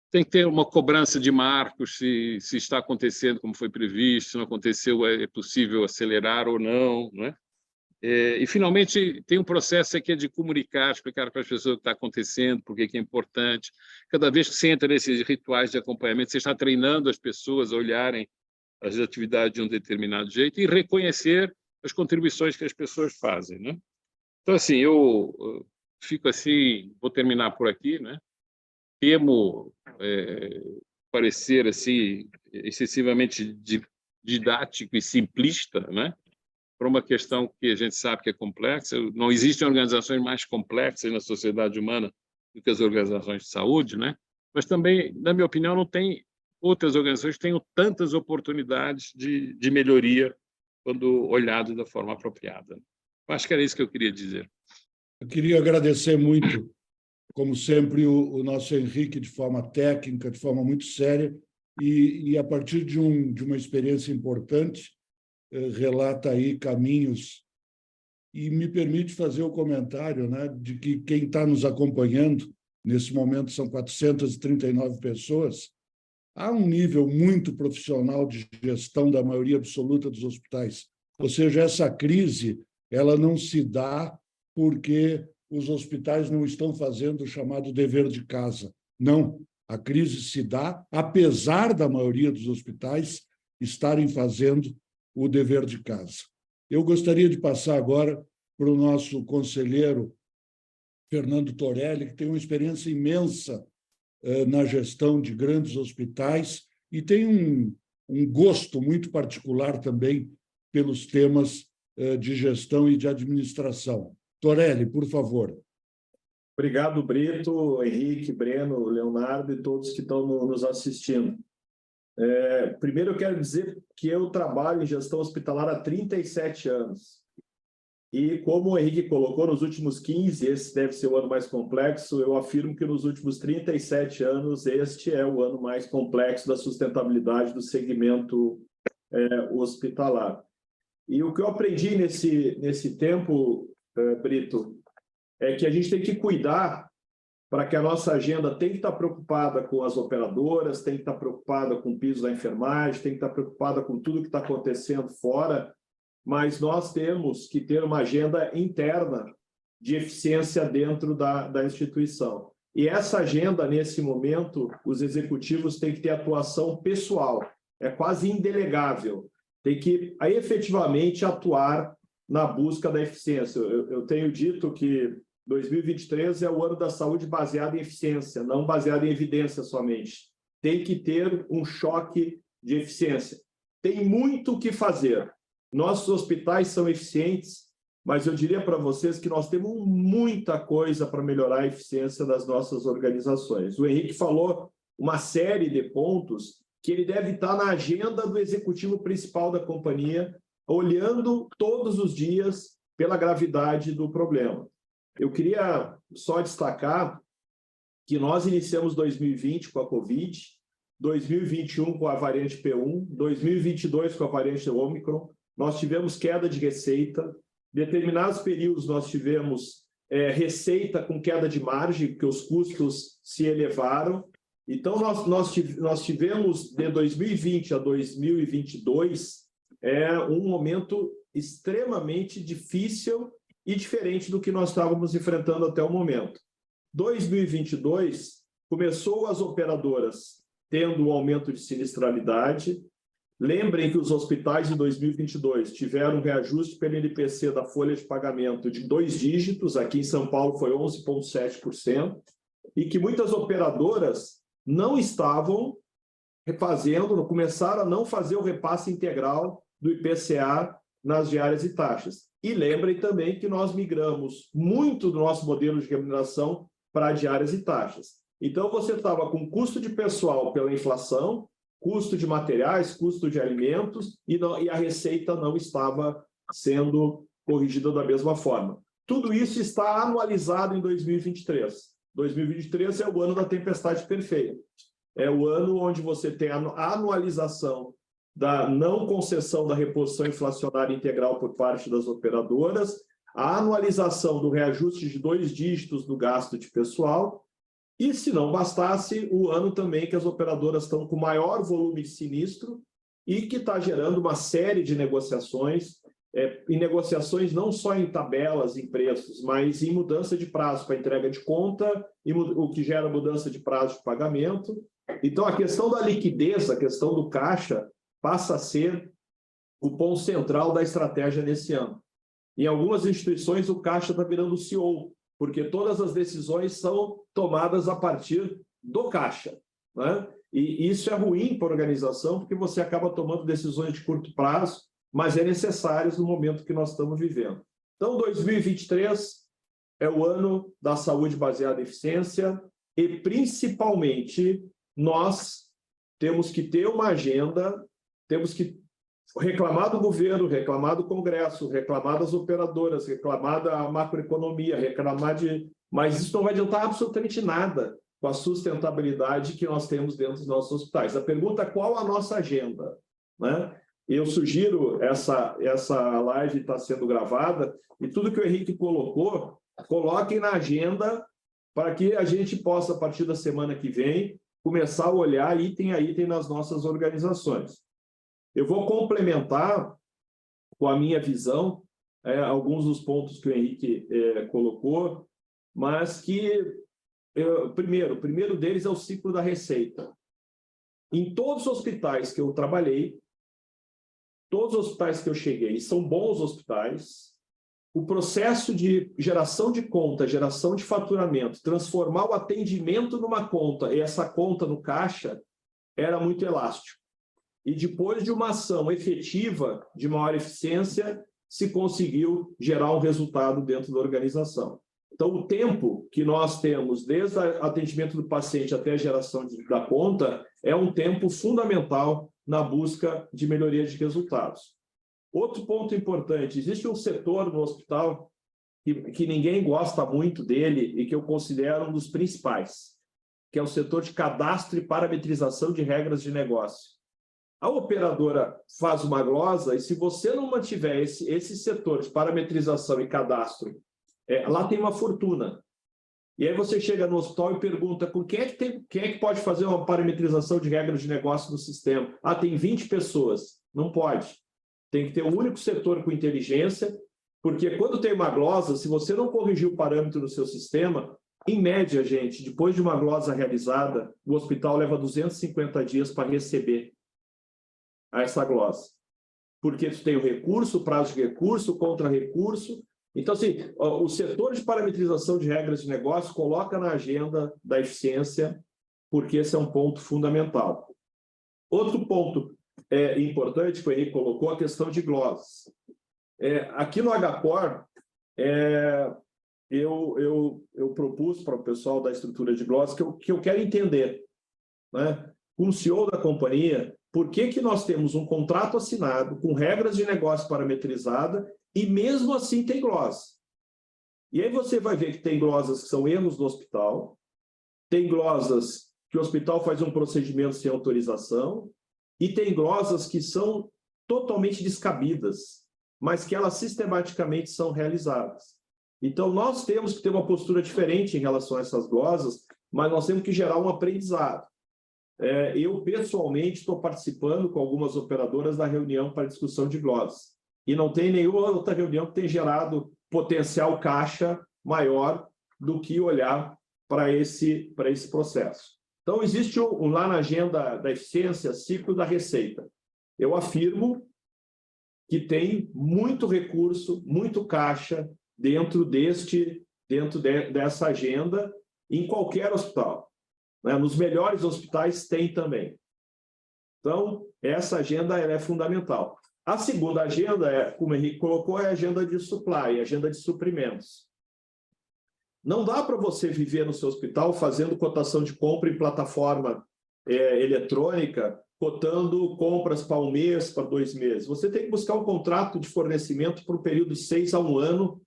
Tem que ter uma cobrança de marcos, se está acontecendo como foi previsto, se não aconteceu, é possível acelerar ou não, né? E, finalmente, tem um processo aqui de comunicar, explicar para as pessoas o que está acontecendo, por que é importante. Cada vez que você entra nesses rituais de acompanhamento, você está treinando as pessoas a olharem as atividades de um determinado jeito e reconhecer as contribuições que as pessoas fazem, né? Então, assim, eu fico assim, vou terminar por aqui, né? Temo parecer assim excessivamente didático e simplista, né? Por uma questão que a gente sabe que é complexa. Não existem organizações mais complexas na sociedade humana do que as organizações de saúde, né? Mas também, na minha opinião, não tem outras organizações que tenham tantas oportunidades de melhoria quando olhado da forma apropriada. Eu acho que era isso que eu queria dizer. Eu queria agradecer muito, como sempre, o nosso Henrique, de forma técnica, de forma muito séria, e a partir de uma experiência importante, relata aí caminhos e me permite fazer o comentário, né, de que quem está nos acompanhando, nesse momento são 439 pessoas, há um nível muito profissional de gestão da maioria absoluta dos hospitais. Ou seja, essa crise ela não se dá porque os hospitais não estão fazendo o chamado dever de casa. Não, a crise se dá apesar da maioria dos hospitais estarem fazendo o dever de casa. Eu gostaria de passar agora para o nosso conselheiro Fernando Torelli, que tem uma experiência imensa na gestão de grandes hospitais e tem um gosto muito particular também pelos temas de gestão e de administração. Torelli, por favor. Obrigado, Brito, Henrique, Breno, Leonardo e todos que estão nos assistindo. Primeiro, eu quero dizer que eu trabalho em gestão hospitalar há 37 anos. E, como o Henrique colocou, nos últimos 15, esse deve ser o ano mais complexo, eu afirmo que nos últimos 37 anos, este é o ano mais complexo da sustentabilidade do segmento hospitalar. E o que eu aprendi nesse tempo, Brito, é que a gente tem que cuidar para que a nossa agenda tem que estar preocupada com as operadoras, tem que estar preocupada com o piso da enfermagem, tem que estar preocupada com tudo que está acontecendo fora, mas nós temos que ter uma agenda interna de eficiência dentro da instituição. E essa agenda, nesse momento, os executivos têm que ter atuação pessoal, é quase indelegável, tem que efetivamente atuar na busca da eficiência. Eu tenho dito que 2023 é o ano da saúde baseada em eficiência, não baseada em evidência somente. Tem que ter um choque de eficiência. Tem muito o que fazer. Nossos hospitais são eficientes, mas eu diria para vocês que nós temos muita coisa para melhorar a eficiência das nossas organizações. O Henrique falou uma série de pontos que ele deve estar na agenda do executivo principal da companhia, olhando todos os dias pela gravidade do problema. Eu queria só destacar que nós iniciamos 2020 com a Covid, 2021 com a variante P1, 2022 com a variante Ômicron, nós tivemos queda de receita, determinados períodos nós tivemos receita com queda de margem, porque os custos se elevaram. Então, nós tivemos, de 2020 a 2022, um momento extremamente difícil e diferente do que nós estávamos enfrentando até o momento. 2022, começou as operadoras tendo um aumento de sinistralidade. Lembrem que os hospitais em 2022 tiveram um reajuste pelo INPC da folha de pagamento de 2 dígitos, aqui em São Paulo foi 11,7%, e que muitas operadoras não estavam refazendo, começaram a não fazer o repasse integral do IPCA nas diárias e taxas. E lembrem também que nós migramos muito do nosso modelo de remuneração para diárias e taxas. Então, você estava com custo de pessoal pela inflação, custo de materiais, custo de alimentos, e a receita não estava sendo corrigida da mesma forma. Tudo isso está anualizado em 2023. 2023 é o ano da tempestade perfeita. É o ano onde você tem a anualização da não concessão da reposição inflacionária integral por parte das operadoras, a anualização do reajuste de 2 dígitos do gasto de pessoal, e, se não bastasse, o ano também que as operadoras estão com maior volume de sinistro e que está gerando uma série de negociações, em negociações não só em tabelas, em preços, mas em mudança de prazo para entrega de conta, o que gera mudança de prazo de pagamento. Então, a questão da liquidez, a questão do caixa, passa a ser o ponto central da estratégia nesse ano. Em algumas instituições, o caixa está virando o CEO, porque todas as decisões são tomadas a partir do caixa, né? E isso é ruim para a organização, porque você acaba tomando decisões de curto prazo, mas é necessário no momento que nós estamos vivendo. Então, 2023 é o ano da saúde baseada em eficiência e, principalmente, nós temos que ter uma agenda, temos que reclamar do governo, reclamar do Congresso, reclamar das operadoras, reclamar da macroeconomia, reclamar de... Mas isso não vai adiantar absolutamente nada com a sustentabilidade que nós temos dentro dos nossos hospitais. A pergunta é qual a nossa agenda, né? Eu sugiro, essa live está sendo gravada, e tudo que o Henrique colocou, coloquem na agenda para que a gente possa, a partir da semana que vem, começar a olhar item a item nas nossas organizações. Eu vou complementar com a minha visão alguns dos pontos que o Henrique colocou, mas que, o primeiro deles é o ciclo da receita. Em todos os hospitais que eu trabalhei, todos os hospitais que eu cheguei, são bons hospitais, o processo de geração de conta, geração de faturamento, transformar o atendimento numa conta e essa conta no caixa, era muito elástico. E depois de uma ação efetiva, de maior eficiência, se conseguiu gerar um resultado dentro da organização. Então, o tempo que nós temos, desde o atendimento do paciente até a geração da conta, é um tempo fundamental na busca de melhoria de resultados. Outro ponto importante, existe um setor no hospital que ninguém gosta muito dele e que eu considero um dos principais, que é o setor de cadastro e parametrização de regras de negócio. A operadora faz uma glosa e, se você não mantiver esse setor de parametrização e cadastro, lá tem uma fortuna. E aí você chega no hospital e pergunta quem é que pode fazer uma parametrização de regras de negócio no sistema? Ah, tem 20 pessoas. Não pode. Tem que ter um único setor com inteligência, porque quando tem uma glosa, se você não corrigir o parâmetro no seu sistema, em média, gente, depois de uma glosa realizada, o hospital leva 250 dias para receber essa glosa. Porque tu tem o recurso, prazo de recurso, contra-recurso. Então, assim, o setor de parametrização de regras de negócio coloca na agenda da eficiência, porque esse é um ponto fundamental. Outro ponto importante que o Henrique colocou, a questão de glosas. Aqui no HCOR, eu propus para o pessoal da estrutura de glosas que eu quero entender, né, com o CEO da companhia, por que nós temos um contrato assinado com regras de negócio parametrizada e mesmo assim tem glosa. E aí você vai ver que tem glosas que são erros do hospital, tem glosas que o hospital faz um procedimento sem autorização, e tem glosas que são totalmente descabidas, mas que elas sistematicamente são realizadas. Então, nós temos que ter uma postura diferente em relação a essas glosas, mas nós temos que gerar um aprendizado. Eu, pessoalmente, estou participando com algumas operadoras da reunião para discussão de glosas. E não tem nenhuma outra reunião que tenha gerado potencial caixa maior do que olhar para esse processo. Então, existe lá na agenda da eficiência, ciclo da receita. Eu afirmo que tem muito recurso, muito caixa dentro dessa agenda em qualquer hospital. Né? Nos melhores hospitais tem também. Então, essa agenda ela é fundamental. A segunda agenda, como o Henrique colocou, é a agenda de supply, a agenda de suprimentos. Não dá para você viver no seu hospital fazendo cotação de compra em plataforma eletrônica, cotando compras para 1 mês, para 2 meses. Você tem que buscar um contrato de fornecimento por um período de 6 a 1 ano,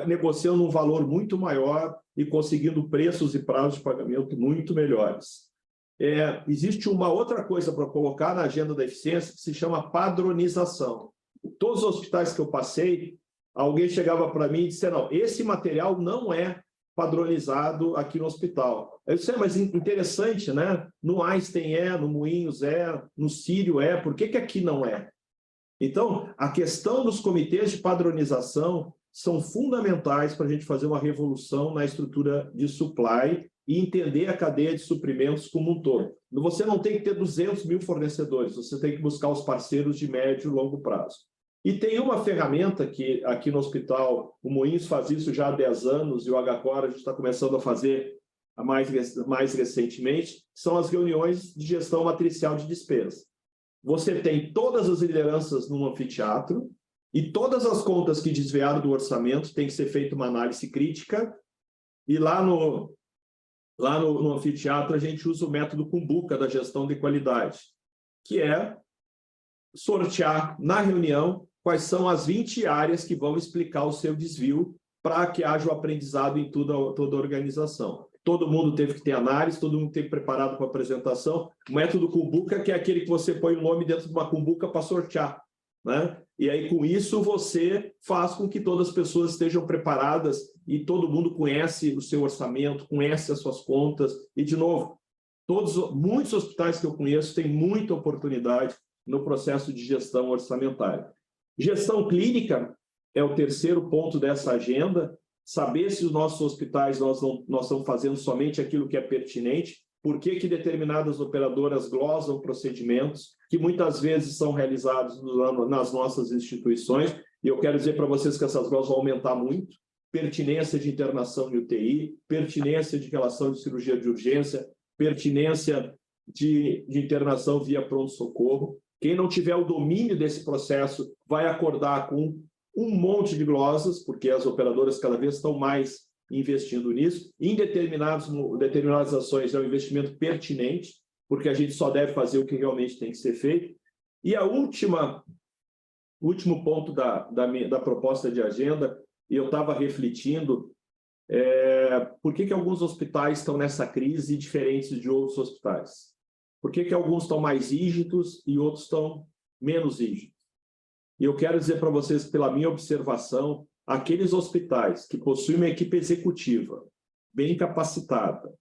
negociando um valor muito maior e conseguindo preços e prazos de pagamento muito melhores. Existe uma outra coisa para colocar na agenda da eficiência que se chama padronização. Todos os hospitais que eu passei, alguém chegava para mim e disse, não, esse material não é padronizado aqui no hospital. Eu disse, mas interessante, né? No Einstein no Moinhos no Sírio por que aqui não é? Então, a questão dos comitês de padronização são fundamentais para a gente fazer uma revolução na estrutura de supply e entender a cadeia de suprimentos como um todo. Você não tem que ter 200 mil fornecedores, você tem que buscar os parceiros de médio e longo prazo. E tem uma ferramenta que aqui no hospital, o Moinhos faz isso já há 10 anos e o HCOR a gente está começando a fazer mais recentemente, são as reuniões de gestão matricial de despesa. Você tem todas as lideranças num anfiteatro e todas as contas que desviaram do orçamento tem que ser feita uma análise crítica e lá no anfiteatro a gente usa o método Kumbuka da gestão de qualidade, que é sortear na reunião quais são as 20 áreas que vão explicar o seu desvio para que haja o aprendizado em toda a organização. Todo mundo teve que ter análise, todo mundo teve preparado para a apresentação. O método Kumbuka, que é aquele que você põe o nome dentro de uma Kumbuka para sortear. Né? E aí, com isso, você faz com que todas as pessoas estejam preparadas e todo mundo conhece o seu orçamento, conhece as suas contas. E, de novo, muitos hospitais que eu conheço têm muita oportunidade no processo de gestão orçamentária. Gestão clínica é o terceiro ponto dessa agenda, saber se os nossos hospitais nós estamos fazendo somente aquilo que é pertinente, por que determinadas operadoras glosam procedimentos que muitas vezes são realizados nas nossas instituições, e eu quero dizer para vocês que essas glosas vão aumentar muito, pertinência de internação em UTI, pertinência de relação de cirurgia de urgência, pertinência de internação via pronto-socorro. Quem não tiver o domínio desse processo vai acordar com um monte de glosas, porque as operadoras cada vez estão mais investindo nisso. Em determinadas ações é um investimento pertinente, porque a gente só deve fazer o que realmente tem que ser feito. E o último ponto da proposta de agenda, e eu estava refletindo, por que alguns hospitais estão nessa crise diferentes de outros hospitais? Por que alguns estão mais rígidos e outros estão menos rígidos? E eu quero dizer para vocês, pela minha observação, aqueles hospitais que possuem uma equipe executiva bem capacitada,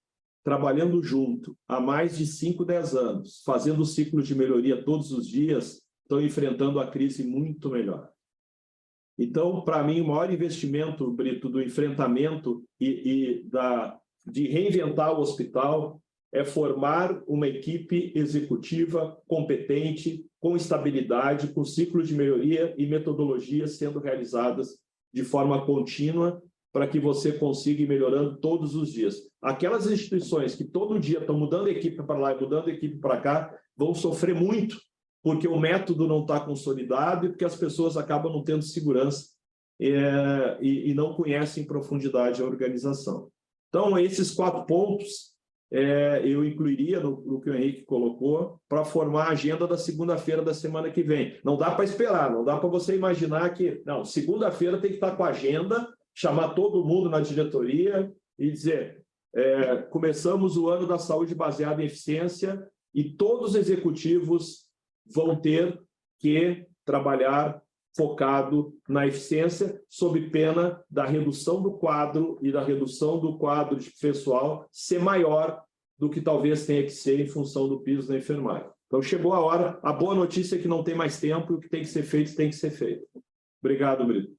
trabalhando junto há mais de 5, 10 anos, fazendo o ciclo de melhoria todos os dias, estão enfrentando a crise muito melhor. Então, para mim, o maior investimento, Brito, do enfrentamento de reinventar o hospital é formar uma equipe executiva competente, com estabilidade, com ciclo de melhoria e metodologias sendo realizadas de forma contínua para que você consiga ir melhorando todos os dias. Aquelas instituições que todo dia estão mudando a equipe para lá e mudando a equipe para cá vão sofrer muito, porque o método não está consolidado e porque as pessoas acabam não tendo segurança e não conhecem em profundidade a organização. Então, esses 4 pontos eu incluiria no que o Henrique colocou para formar a agenda da segunda-feira da semana que vem. Não dá para esperar, não dá para você imaginar que, não, segunda-feira tem que estar com a agenda chamar todo mundo na diretoria e dizer: começamos o ano da saúde baseada em eficiência e todos os executivos vão ter que trabalhar focado na eficiência, sob pena da redução do quadro e da redução do quadro de pessoal ser maior do que talvez tenha que ser em função do piso da enfermagem. Então, chegou a hora. A boa notícia é que não tem mais tempo e o que tem que ser feito, tem que ser feito. Obrigado, Brito.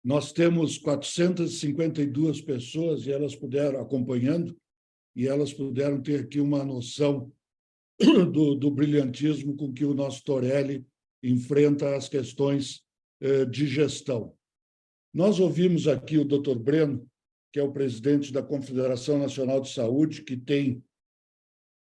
Nós temos 452 pessoas e elas puderam, acompanhando, e elas puderam ter aqui uma noção do brilhantismo com que o nosso Torelli enfrenta as questões de gestão. Nós ouvimos aqui o Dr. Breno, que é o presidente da Confederação Nacional de Saúde, que tem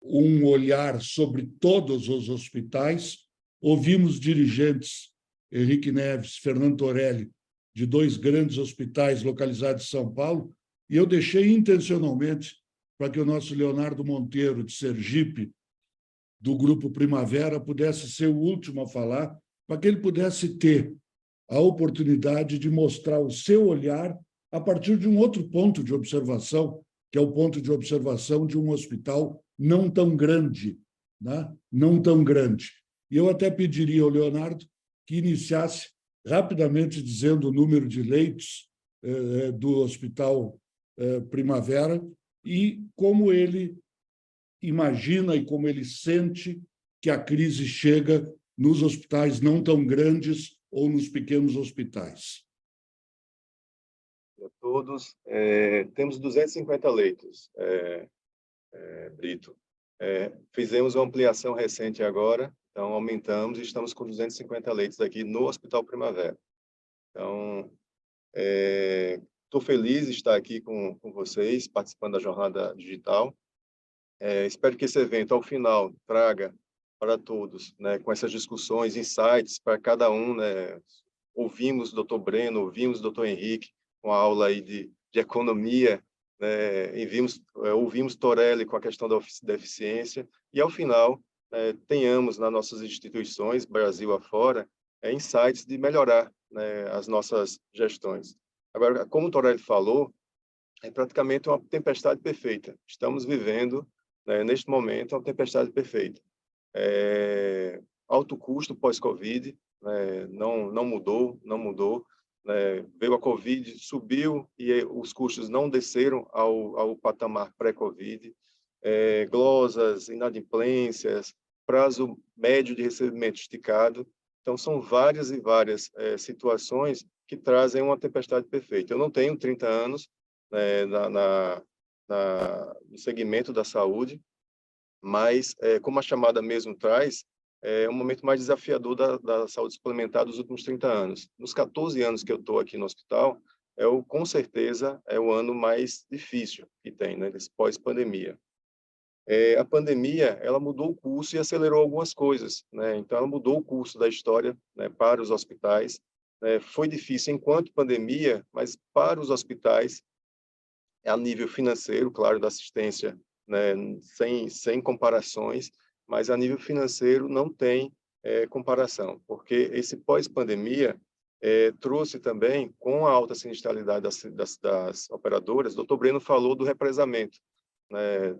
um olhar sobre todos os hospitais. Ouvimos dirigentes, Henrique Neves, Fernando Torelli, de 2 grandes hospitais localizados em São Paulo, e eu deixei intencionalmente para que o nosso Leonardo Monteiro, de Sergipe, do Grupo Primavera, pudesse ser o último a falar, para que ele pudesse ter a oportunidade de mostrar o seu olhar a partir de um outro ponto de observação, que é o ponto de observação de um hospital não tão grande, né? Não tão grande. E eu até pediria ao Leonardo que iniciasse rapidamente dizendo o número de leitos do Hospital Primavera e como ele imagina e como ele sente que a crise chega nos hospitais não tão grandes ou nos pequenos hospitais. A todos, temos 250 leitos, Brito. Fizemos uma ampliação recente agora, então aumentamos e estamos com 250 leitos aqui no Hospital Primavera. Então, estou feliz de estar aqui com vocês, participando da jornada digital. Espero que esse evento, ao final, traga para todos, né, com essas discussões, insights para cada um. Né? Ouvimos o Dr. Breno, ouvimos o Dr. Henrique, com a aula aí de economia, né? Ouvimos Torelli com a questão da eficiência, e, ao final, tenhamos nas nossas instituições, Brasil afora, insights de melhorar, né, as nossas gestões. Agora, como o Torelli falou, é praticamente uma tempestade perfeita. Estamos vivendo, né, neste momento, uma tempestade perfeita. Alto custo pós-Covid, né, não mudou. Né, veio a Covid, subiu e os custos não desceram ao patamar pré-Covid. Glosas, inadimplências, prazo médio de recebimento esticado. Então, são várias e várias situações que trazem uma tempestade perfeita. Eu não tenho 30 anos, no segmento da saúde, mas, como a chamada mesmo traz, é um momento mais desafiador da saúde suplementar dos últimos 30 anos. Nos 14 anos que eu estou aqui no hospital, com certeza, é o ano mais difícil que tem, né, desse pós-pandemia. A pandemia, ela mudou o curso e acelerou algumas coisas, né? Então, ela mudou o curso da história, né, para os hospitais. Foi difícil enquanto pandemia, mas para os hospitais, a nível financeiro, claro, da assistência, né, sem comparações, mas a nível financeiro não tem comparação, porque esse pós-pandemia trouxe também, com a alta sinistralidade das operadoras, o Dr. Breno falou do represamento, né,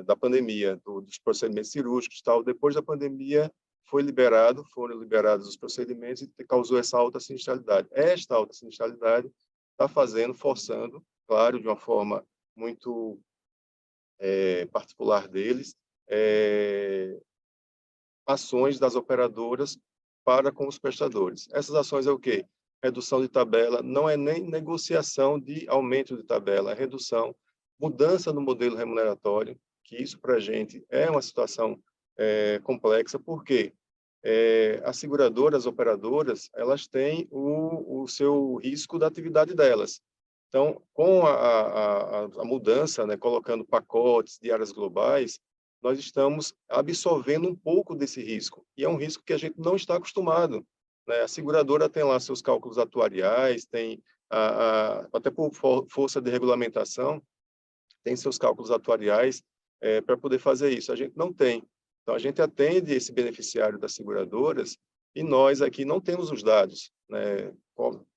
da pandemia, dos procedimentos cirúrgicos e tal. Depois da pandemia, foram liberados os procedimentos e causou essa alta sinistralidade. Esta alta sinistralidade está forçando, claro, de uma forma muito particular deles, ações das operadoras para com os prestadores. Essas ações é o quê? Redução de tabela, não é nem negociação de aumento de tabela, é redução, mudança no modelo remuneratório, que isso para a gente é uma situação complexa, porque as seguradoras, as operadoras, elas têm o seu risco da atividade delas. Então, com a mudança, né, colocando pacotes de áreas globais, nós estamos absorvendo um pouco desse risco. E é um risco que a gente não está acostumado, né? A seguradora tem lá seus cálculos atuariais, tem, até por força de regulamentação, tem seus cálculos atuariais para poder fazer isso. A gente não tem. Então, a gente atende esse beneficiário das seguradoras E nós aqui não temos os dados, né,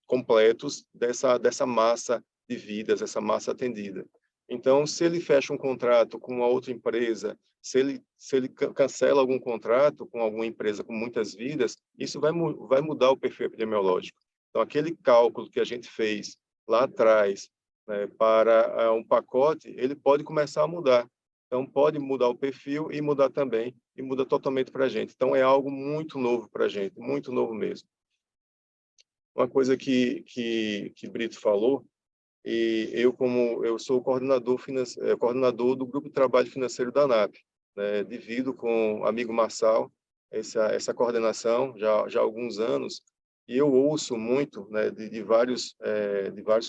completos dessa massa de vidas, essa massa atendida. Então, se ele fecha um contrato com uma outra empresa, se ele cancela algum contrato com alguma empresa com muitas vidas, isso vai mudar o perfil epidemiológico. Então, aquele cálculo que a gente fez lá atrás, né, para um pacote, ele pode começar a mudar. Então, pode mudar o perfil e mudar também, e muda totalmente para a gente. Então, é algo muito novo para a gente, muito novo mesmo. Uma coisa que Brito falou, e eu sou coordenador do Grupo de Trabalho Financeiro da ANAP, né, divido com o amigo Marçal essa coordenação já há alguns anos, e eu ouço muito, né, de vários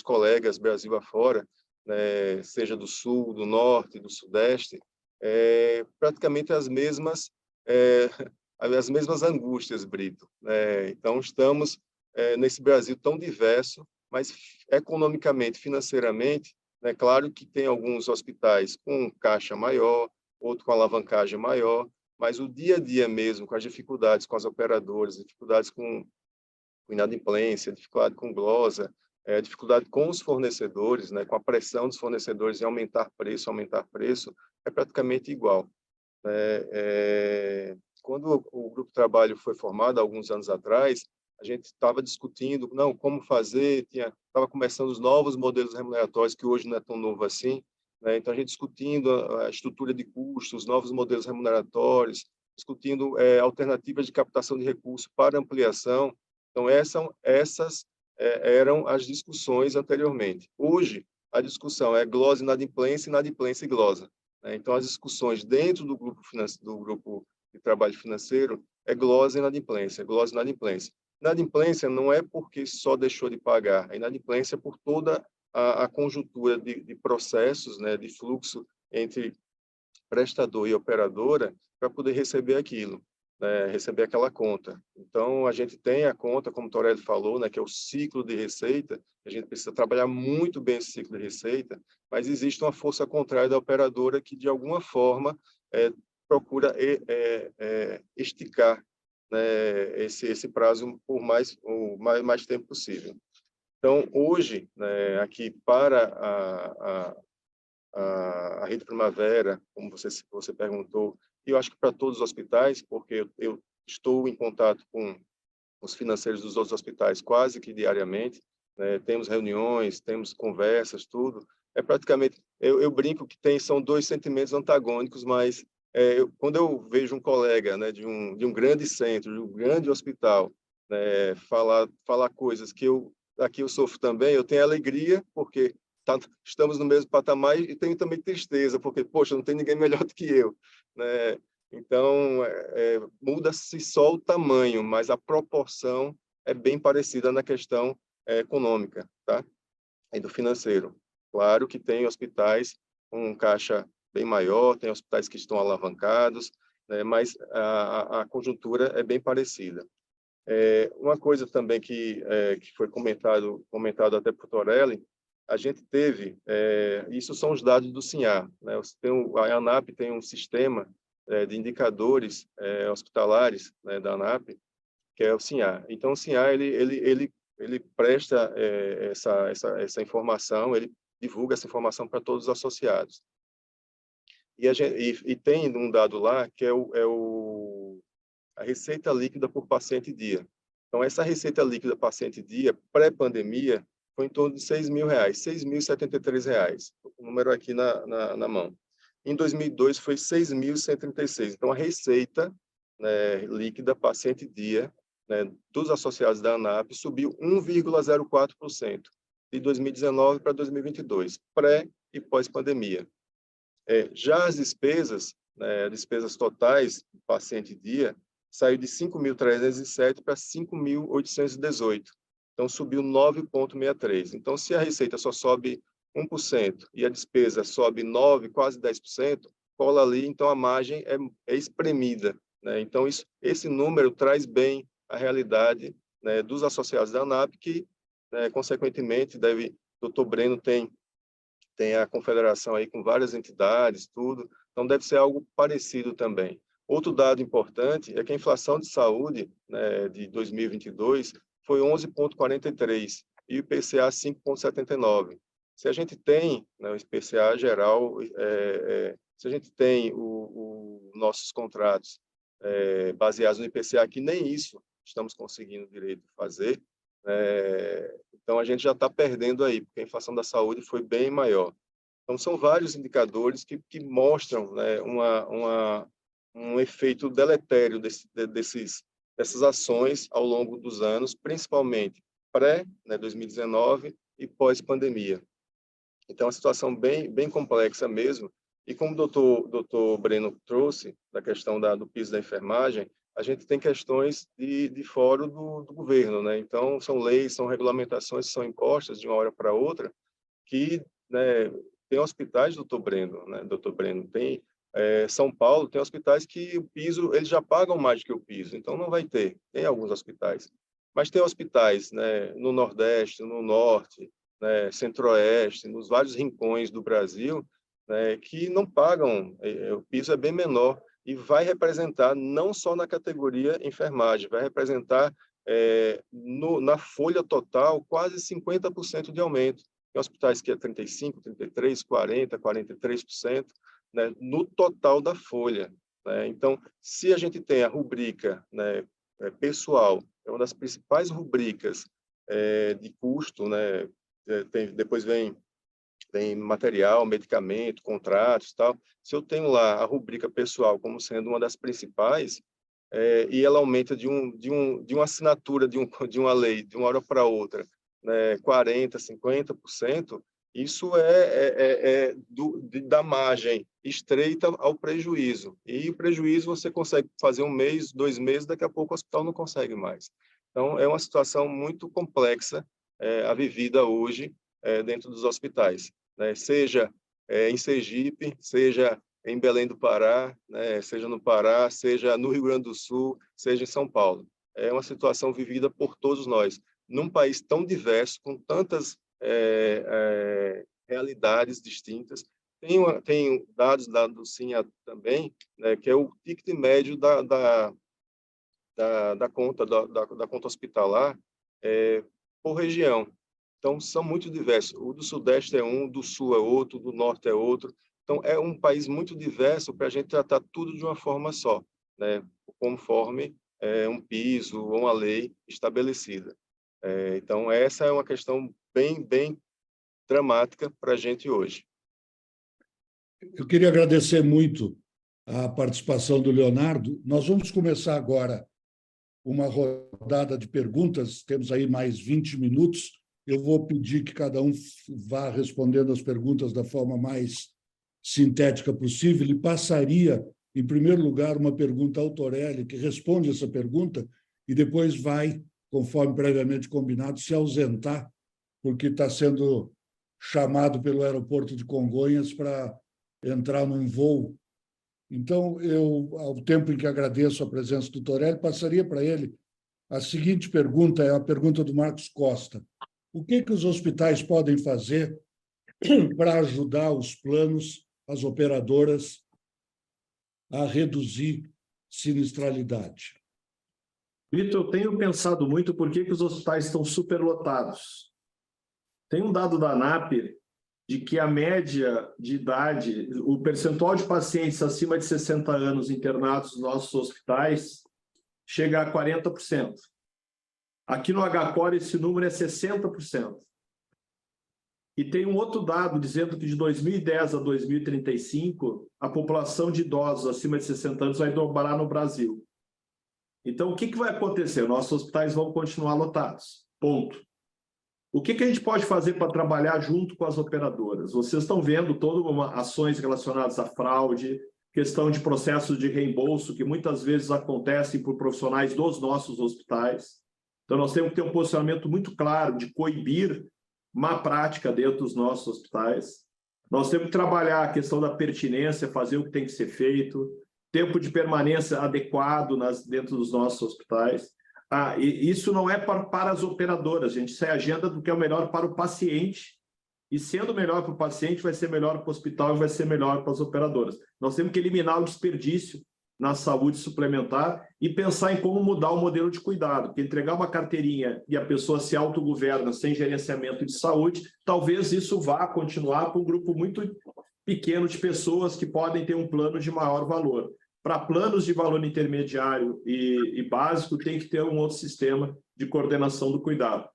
colegas Brasil afora, né, seja do Sul, do Norte, do Sudeste, praticamente as mesmas angústias, Brito, né? Então, estamos nesse Brasil tão diverso, mas economicamente, financeiramente, é claro que tem alguns hospitais com caixa maior, outro com alavancagem maior, mas o dia a dia mesmo, com as dificuldades com as operadoras, dificuldades com inadimplência, dificuldade com glosa, dificuldade com os fornecedores, né, com a pressão dos fornecedores em aumentar preço, é praticamente igual. Quando o Grupo de Trabalho foi formado, há alguns anos atrás, a gente estava discutindo como fazer, estava começando os novos modelos remuneratórios, que hoje não é tão novo assim, né? Então, a gente discutindo a estrutura de custos, novos modelos remuneratórios, discutindo alternativas de captação de recursos para ampliação. Então, essas eram as discussões anteriormente. Hoje, a discussão é glosa, inadimplência e glosa, né? Então, as discussões dentro do grupo de trabalho financeiro é glosa e inadimplência, glosa e inadimplência. Inadimplência não é porque só deixou de pagar, a inadimplência é por toda a conjuntura de processos, né, de fluxo entre prestador e operadora para poder receber aquilo, né, receber aquela conta. Então, a gente tem a conta, como o Torelli falou, né, que é o ciclo de receita, a gente precisa trabalhar muito bem esse ciclo de receita, mas existe uma força contrária da operadora que, de alguma forma, procura esticar, né, esse prazo por mais tempo possível. Então, hoje, né, aqui para a Rede Primavera, como você perguntou, e eu acho que para todos os hospitais, porque eu estou em contato com os financeiros dos outros hospitais quase que diariamente, né, temos reuniões, temos conversas, tudo. Praticamente, eu brinco que são dois sentimentos antagônicos, mas quando eu vejo um colega, né, de um grande centro, de um grande hospital, né, falar coisas que aqui eu sofro também, eu tenho alegria, porque estamos no mesmo patamar, e tenho também tristeza, porque, poxa, não tem ninguém melhor do que eu, né? Então, muda-se só o tamanho, mas a proporção é bem parecida na questão econômica, tá? E do financeiro. Claro que tem hospitais com um caixa bem maior, tem hospitais que estão alavancados, né, mas a conjuntura é bem parecida. Uma coisa também que foi comentado até por Torelli, a gente teve, isso são os dados do SINHAR, né? A ANAP tem um sistema de indicadores hospitalares, né, da ANAP, que é o SINHAR. Então, o SINHAR, ele presta essa informação, ele divulga essa informação para todos os associados. E tem um dado lá que é a receita líquida por paciente dia. Então, essa receita líquida paciente dia, pré-pandemia, foi em torno de R$6.000, R$6.073, o número aqui na mão. Em 2002, foi 6.136. Então, a receita, né, líquida paciente dia, né, dos associados da ANAP subiu 1,04% de 2019 para 2022, pré e pós-pandemia. Já as despesas, né, despesas totais paciente dia, saiu de 5.307 para 5.818. Então, subiu 9,63%. Então, se a receita só sobe 1% e a despesa sobe 9%, quase 10%, cola ali, então a margem é espremida, né? Então, esse número traz bem a realidade, né, dos associados da ANAP, que, né, consequentemente, Dr. Breno tem a confederação aí com várias entidades, tudo, então deve ser algo parecido também. Outro dado importante é que a inflação de saúde, né, de 2022 foi 11,43 e o IPCA 5,79. Se a gente tem, né, o IPCA geral, se a gente tem nossos contratos baseados no IPCA, que nem isso estamos conseguindo direito de fazer, então a gente já está perdendo aí, porque a inflação da saúde foi bem maior. Então, são vários indicadores que mostram, né, um efeito deletério dessas ações ao longo dos anos, principalmente pré-2019 e pós-pandemia. Então, é uma situação bem complexa mesmo. E como o doutor Breno trouxe, da questão do piso da enfermagem, a gente tem questões de fora do governo, né? Então, são leis, são regulamentações que são impostas de uma hora para outra, que, né, tem hospitais, doutor Breno, tem São Paulo, tem hospitais que o piso, eles já pagam mais do que o piso, então não vai ter, tem alguns hospitais. Mas tem hospitais, né, no Nordeste, no Norte, né, Centro-Oeste, nos vários rincões do Brasil, né, que não pagam, o piso é bem menor, e vai representar, não só na categoria enfermagem, vai representar na folha total quase 50% de aumento. Tem hospitais que é 35%, 33%, 40%, 43%, né, no total da folha, né? Então, se a gente tem a rubrica, né, pessoal, é uma das principais rubricas de custo, né? Depois vem material, medicamento, contratos, tal. Se eu tenho lá a rubrica pessoal como sendo uma das principais, e ela aumenta de uma assinatura de uma lei de uma hora para outra, né, 40%, 50%, isso da margem estreita ao prejuízo. E o prejuízo você consegue fazer 1 mês, 2 meses, daqui a pouco o hospital não consegue mais. Então, é uma situação muito complexa a vivida hoje dentro dos hospitais, né? Seja em Sergipe, seja em Belém do Pará, né? Seja no Pará, seja no Rio Grande do Sul, seja em São Paulo. É uma situação vivida por todos nós, num país tão diverso, com tantas realidades distintas. Tem dados do CINHA também, né, que é o ticket médio da conta hospitalar por região. Então, são muito diversos. O do Sudeste é um, do Sul é outro, do Norte é outro. Então, é um país muito diverso para a gente tratar tudo de uma forma só, né, conforme um piso ou uma lei estabelecida. Então, essa é uma questão bem dramática para a gente hoje. Eu queria agradecer muito a participação do Leonardo. Nós vamos começar agora uma rodada de perguntas, temos aí mais 20 minutos. Eu vou pedir que cada um vá respondendo as perguntas da forma mais sintética possível e passaria, em primeiro lugar, uma pergunta ao Torelli, que responde essa pergunta e depois vai, conforme previamente combinado, se ausentar, porque está sendo chamado pelo aeroporto de Congonhas para entrar num voo. Então, ao tempo em que agradeço a presença do Torelli, passaria para ele a seguinte pergunta, é a pergunta do Marcos Costa. O que os hospitais podem fazer para ajudar os planos, as operadoras, a reduzir sinistralidade? Vitor, eu tenho pensado muito por que os hospitais estão superlotados. Tem um dado da ANAP de que a média de idade, o percentual de pacientes acima de 60 anos internados nos nossos hospitais chega a 40%. Aqui no HCOR esse número é 60%. E tem um outro dado dizendo que de 2010 a 2035, a população de idosos acima de 60 anos vai dobrar no Brasil. Então, o que vai acontecer? Nossos hospitais vão continuar lotados. Ponto. O que a gente pode fazer para trabalhar junto com as operadoras? Vocês estão vendo todas ações relacionadas à fraude, questão de processos de reembolso, que muitas vezes acontecem por profissionais dos nossos hospitais. Então, nós temos que ter um posicionamento muito claro de coibir má prática dentro dos nossos hospitais. Nós temos que trabalhar a questão da pertinência, fazer o que tem que ser feito, tempo de permanência adequado dentro dos nossos hospitais. E isso não é para as operadoras, gente. Isso é agenda do que é o melhor para o paciente. E sendo melhor para o paciente, vai ser melhor para o hospital e vai ser melhor para as operadoras. Nós temos que eliminar o desperdício na saúde suplementar e pensar em como mudar o modelo de cuidado, porque entregar uma carteirinha e a pessoa se autogoverna sem gerenciamento de saúde, talvez isso vá continuar com um grupo muito pequeno de pessoas que podem ter um plano de maior valor. Para planos de valor intermediário e básico, tem que ter um outro sistema de coordenação do cuidado.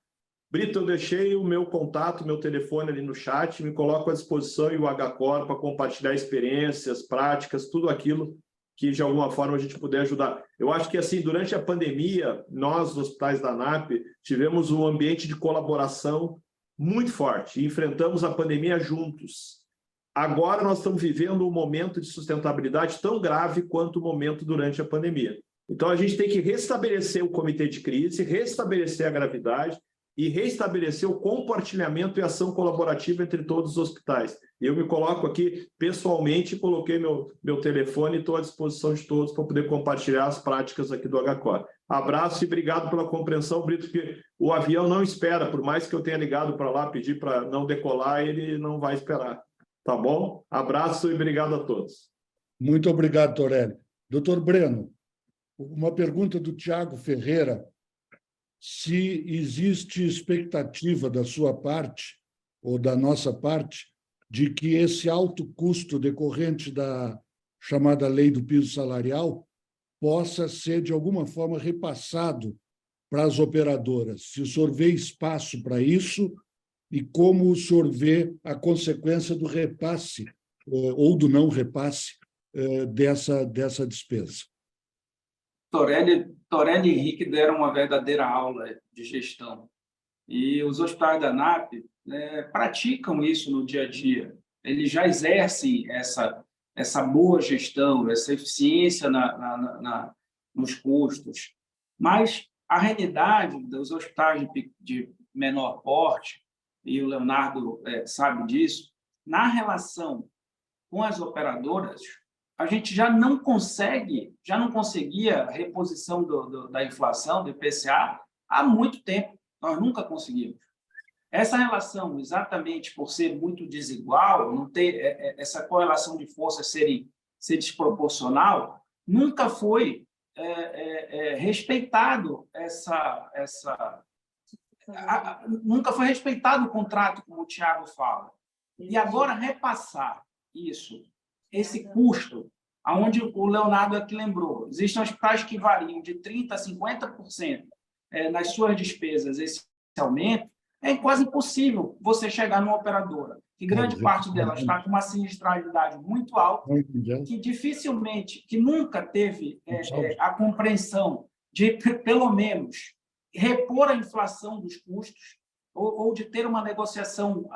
Brito, eu deixei o meu contato, meu telefone ali no chat, me coloco à disposição e o HCOR para compartilhar experiências, práticas, tudo aquilo que de alguma forma a gente puder ajudar. Eu acho que assim, durante a pandemia, nós, nos hospitais da ANAP, tivemos um ambiente de colaboração muito forte e enfrentamos a pandemia juntos. Agora nós estamos vivendo um momento de sustentabilidade tão grave quanto o momento durante a pandemia. Então a gente tem que restabelecer o comitê de crise, restabelecer a gravidade e restabelecer o compartilhamento e ação colaborativa entre todos os hospitais. Eu me coloco aqui pessoalmente, coloquei meu telefone e estou à disposição de todos para poder compartilhar as práticas aqui do HCOR. Abraço e obrigado pela compreensão, Brito, porque o avião não espera, por mais que eu tenha ligado para lá, pedir para não decolar, ele não vai esperar. Tá bom? Abraço e obrigado a todos. Muito obrigado, Torelli. Doutor Breno, uma pergunta do Tiago Ferreira. Se existe expectativa da sua parte, ou da nossa parte, de que esse alto custo decorrente da chamada lei do piso salarial possa ser, de alguma forma, repassado para as operadoras. Se o senhor vê espaço para isso e como o senhor vê a consequência do repasse ou do não repasse dessa despesa. Torelli e Henrique deram uma verdadeira aula de gestão. E os hospitais da ANAP praticam isso no dia a dia. Eles já exercem essa boa gestão, essa eficiência nos custos. Mas a realidade dos hospitais de menor porte, e o Leonardo sabe disso, na relação com as operadoras, a gente já não conseguia reposição da inflação, do IPCA, há muito tempo. Nós nunca conseguimos. Essa relação, exatamente por ser muito desigual, não ter essa correlação de forças ser desproporcional, nunca foi respeitado nunca foi respeitado o contrato, como o Tiago fala. E agora repassar esse custo, aonde o Leonardo aqui lembrou, existem hospitais que variam de 30% a 50% nas suas despesas, esse aumento, é quase impossível você chegar numa operadora, que grande parte dela está com uma sinistralidade muito alta, que dificilmente, que nunca teve a compreensão de, pelo menos, repor a inflação dos custos, ou de ter uma negociação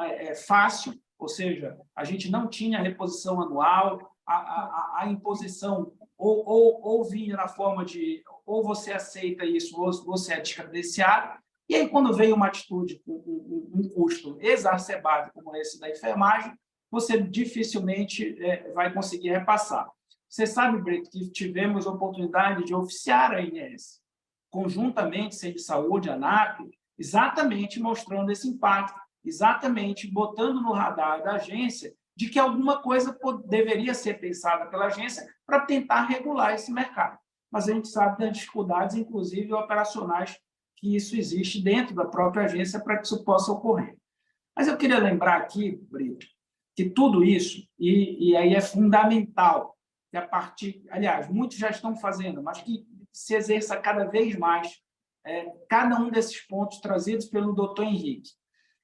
fácil, ou seja, a gente não tinha reposição anual, a imposição ou vinha na forma de ou você aceita isso ou você é descredenciado. E aí, quando veio uma atitude com um custo exacerbado como esse da enfermagem, você dificilmente vai conseguir repassar. Você sabe, Brito, que tivemos a oportunidade de oficiar a INS, conjuntamente, Centro de Saúde, ANAP, exatamente mostrando esse impacto, exatamente botando no radar da agência de que alguma coisa deveria ser pensada pela agência para tentar regular esse mercado. Mas a gente sabe das dificuldades, inclusive operacionais, que isso existe dentro da própria agência para que isso possa ocorrer. Mas eu queria lembrar aqui, Brito, que tudo isso, e aí é fundamental, que a partir, aliás, muitos já estão fazendo, mas que se exerça cada vez mais cada um desses pontos trazidos pelo doutor Henrique.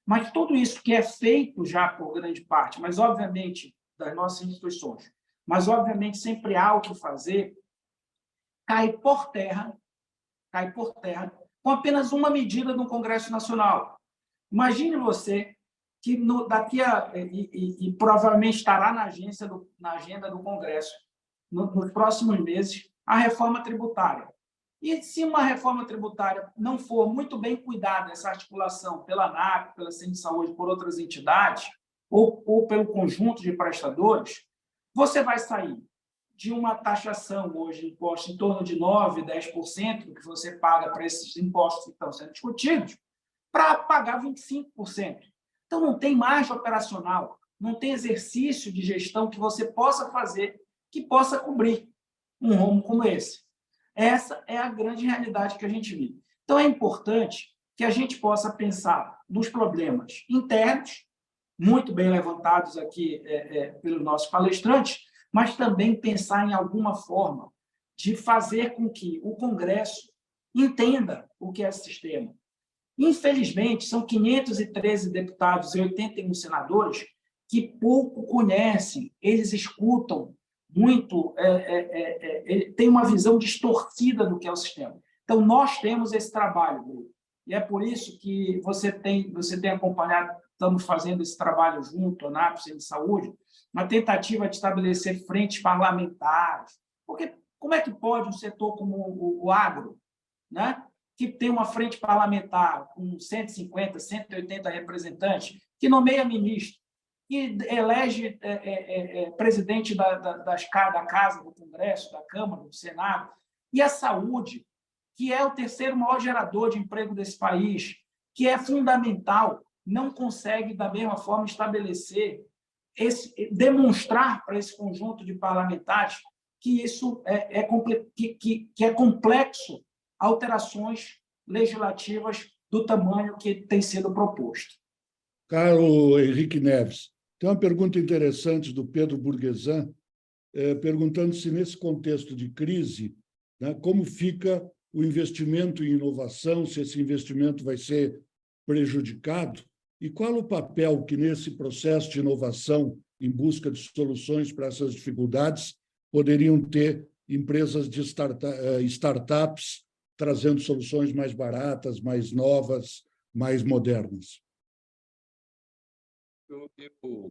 Mas tudo isso que é feito já por grande parte, mas obviamente das nossas instituições, mas obviamente sempre há o que fazer, cai por terra com apenas uma medida do Congresso Nacional. Imagine você que daqui e provavelmente estará na agenda do Congresso nos próximos meses a reforma tributária. E se uma reforma tributária não for muito bem cuidada, essa articulação pela ANAP, pela Centro de Saúde, por outras entidades, ou pelo conjunto de prestadores, você vai sair de uma taxação hoje de impostos em torno de 9%, 10% que você paga para esses impostos que estão sendo discutidos, para pagar 25%. Então, não tem margem operacional, não tem exercício de gestão que você possa fazer, que possa cobrir. um rumo como esse. Essa é a grande realidade que a gente vive. Então, é importante que a gente possa pensar nos problemas internos, muito bem levantados aqui pelos nossos palestrantes, mas também pensar em alguma forma de fazer com que o Congresso entenda o que é esse sistema. Infelizmente, são 513 deputados e 81 senadores que pouco conhecem, eles escutam muito, têm uma visão distorcida do que é o sistema. Então, nós temos esse trabalho, Bruno, e é por isso que você tem acompanhado, estamos fazendo esse trabalho junto, a ANAP, de Saúde, uma tentativa de estabelecer frentes parlamentares, porque como é que pode um setor como o agro, né, que tem uma frente parlamentar com 150, 180 representantes, que nomeia ministro, que elege presidente da Casa, do Congresso, da Câmara, do Senado, e a saúde, que é o terceiro maior gerador de emprego desse país, que é fundamental, não consegue, da mesma forma, estabelecer, demonstrar para esse conjunto de parlamentares que isso é complexo alterações legislativas do tamanho que tem sido proposto. Caro Henrique Neves, tem uma pergunta interessante do Pedro Burguesan, perguntando se, nesse contexto de crise, né, como fica o investimento em inovação, se esse investimento vai ser prejudicado, e qual o papel que, nesse processo de inovação, em busca de soluções para essas dificuldades, poderiam ter empresas de startups trazendo soluções mais baratas, mais novas, mais modernas. Eu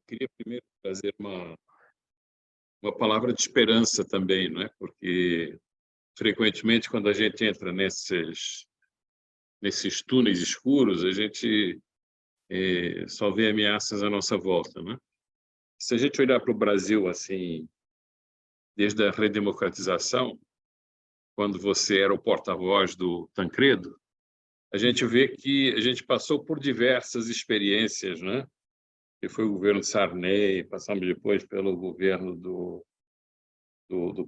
queria primeiro trazer uma palavra de esperança também, não é? Porque frequentemente quando a gente entra nesses túneis escuros, a gente só vê ameaças à nossa volta, né? Se a gente olhar para o Brasil assim, desde a redemocratização, quando você era o porta-voz do Tancredo, a gente vê que a gente passou por diversas experiências, né? Que foi o governo Sarney, passamos depois pelo governo do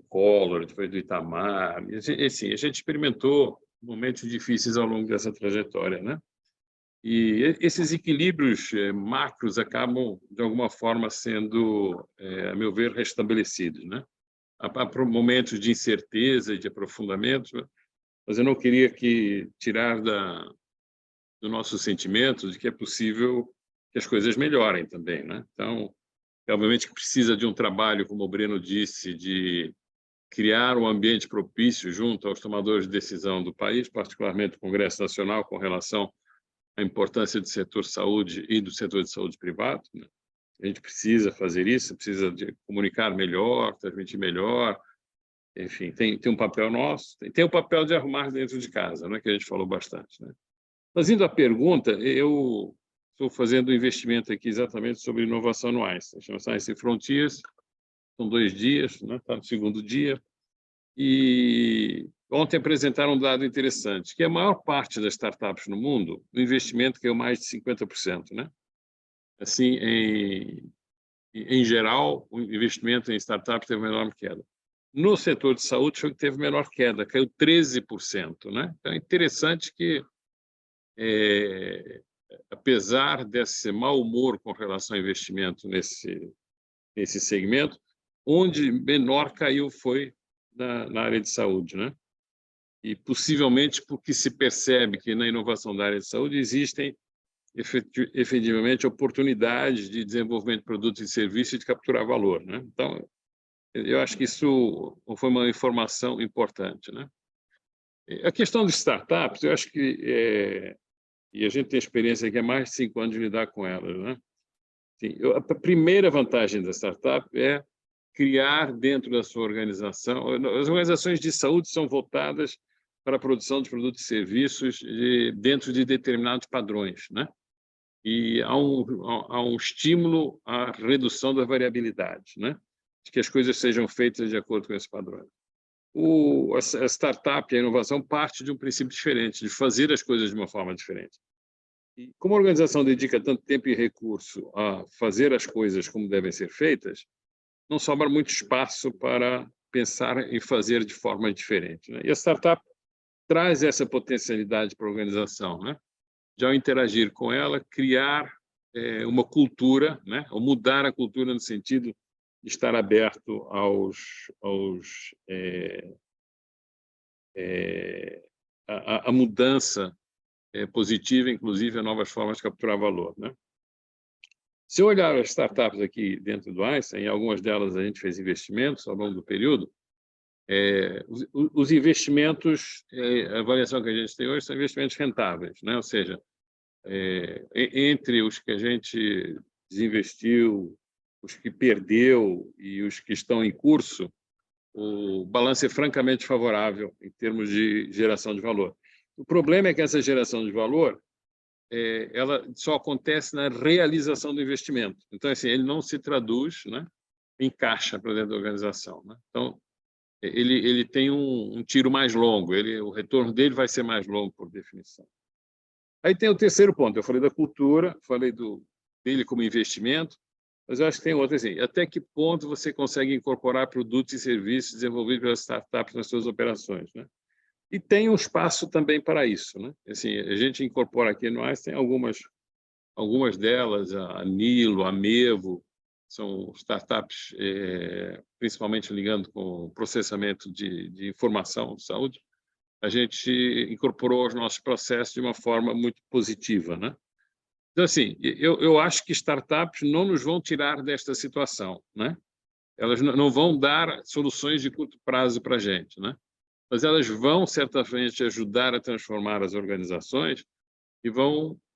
Collor, depois do Itamar. E, assim, a gente experimentou momentos difíceis ao longo dessa trajetória, né? E esses equilíbrios macros acabam, de alguma forma, sendo, a meu ver, restabelecidos, né? Há momentos de incerteza e de aprofundamento, mas eu não queria tirar do nosso sentimento de que é possível que as coisas melhorem também, né? Então, obviamente que precisa de um trabalho, como o Breno disse, de criar um ambiente propício junto aos tomadores de decisão do país, particularmente o Congresso Nacional, com relação à importância do setor saúde e do setor de saúde privado, né? A gente precisa fazer isso, precisa de comunicar melhor, transmitir melhor, enfim, tem um papel nosso, tem o papel de arrumar dentro de casa, né, que a gente falou bastante, né? Mas indo à pergunta, eu estou fazendo um investimento aqui exatamente sobre inovação no Einstein, chama Science Frontiers, são 2 dias, né, está no 2º dia, e ontem apresentaram um dado interessante, que a maior parte das startups no mundo, o investimento caiu mais de 50%, né? Assim, em geral, o investimento em startups teve menor queda. No setor de saúde foi que teve menor queda, caiu 13%, né? Então é interessante que, apesar desse mau humor com relação ao investimento nesse segmento, onde menor caiu foi na área de saúde, né? E possivelmente porque se percebe que na inovação da área de saúde existem efetivamente oportunidades de desenvolvimento de produtos e serviços e de capturar valor, né? Então, eu acho que isso foi uma informação importante, né? A questão de startups, eu acho que e a gente tem experiência aqui há mais de 5 anos de lidar com elas, né? Sim, a primeira vantagem da startup é criar dentro da sua organização. As organizações de saúde são voltadas para a produção de produtos e serviços dentro de determinados padrões, né? E há um estímulo à redução da variabilidade, né? De que as coisas sejam feitas de acordo com esses padrões. A startup, a inovação, parte de um princípio diferente, de fazer as coisas de uma forma diferente. E como a organização dedica tanto tempo e recurso a fazer as coisas como devem ser feitas, não sobra muito espaço para pensar e fazer de forma diferente, né? E a startup traz essa potencialidade para a organização, né? De, ao interagir com ela, criar uma cultura, né? Ou mudar a cultura no sentido de estar aberto a mudança positiva, inclusive a novas formas de capturar valor, né? Se eu olhar as startups aqui dentro do Einstein, em algumas delas a gente fez investimentos ao longo do período, os investimentos, a avaliação que a gente tem hoje são investimentos rentáveis, né? Ou seja, entre os que a gente desinvestiu, os que perdeu e os que estão em curso, o balanço é francamente favorável em termos de geração de valor. O problema é que essa geração de valor ela só acontece na realização do investimento. Então, assim, ele não se traduz, né, em caixa para dentro da organização, né? Então, ele tem um tiro mais longo, o retorno dele vai ser mais longo, por definição. Aí tem o terceiro ponto, eu falei da cultura, falei dele como investimento, mas eu acho que tem outro, assim, até que ponto você consegue incorporar produtos e serviços desenvolvidos pelas startups nas suas operações, né? E tem um espaço também para isso, né? Assim, a gente incorpora aqui no Einstein algumas delas, a Nilo, a Mevo, são startups principalmente ligando com o processamento de informação de saúde. A gente incorporou os nossos processos de uma forma muito positiva, né? Então, assim, eu acho que startups não nos vão tirar desta situação, né? Elas não vão dar soluções de curto prazo para a gente, né? Mas elas vão, certamente, ajudar a transformar as organizações e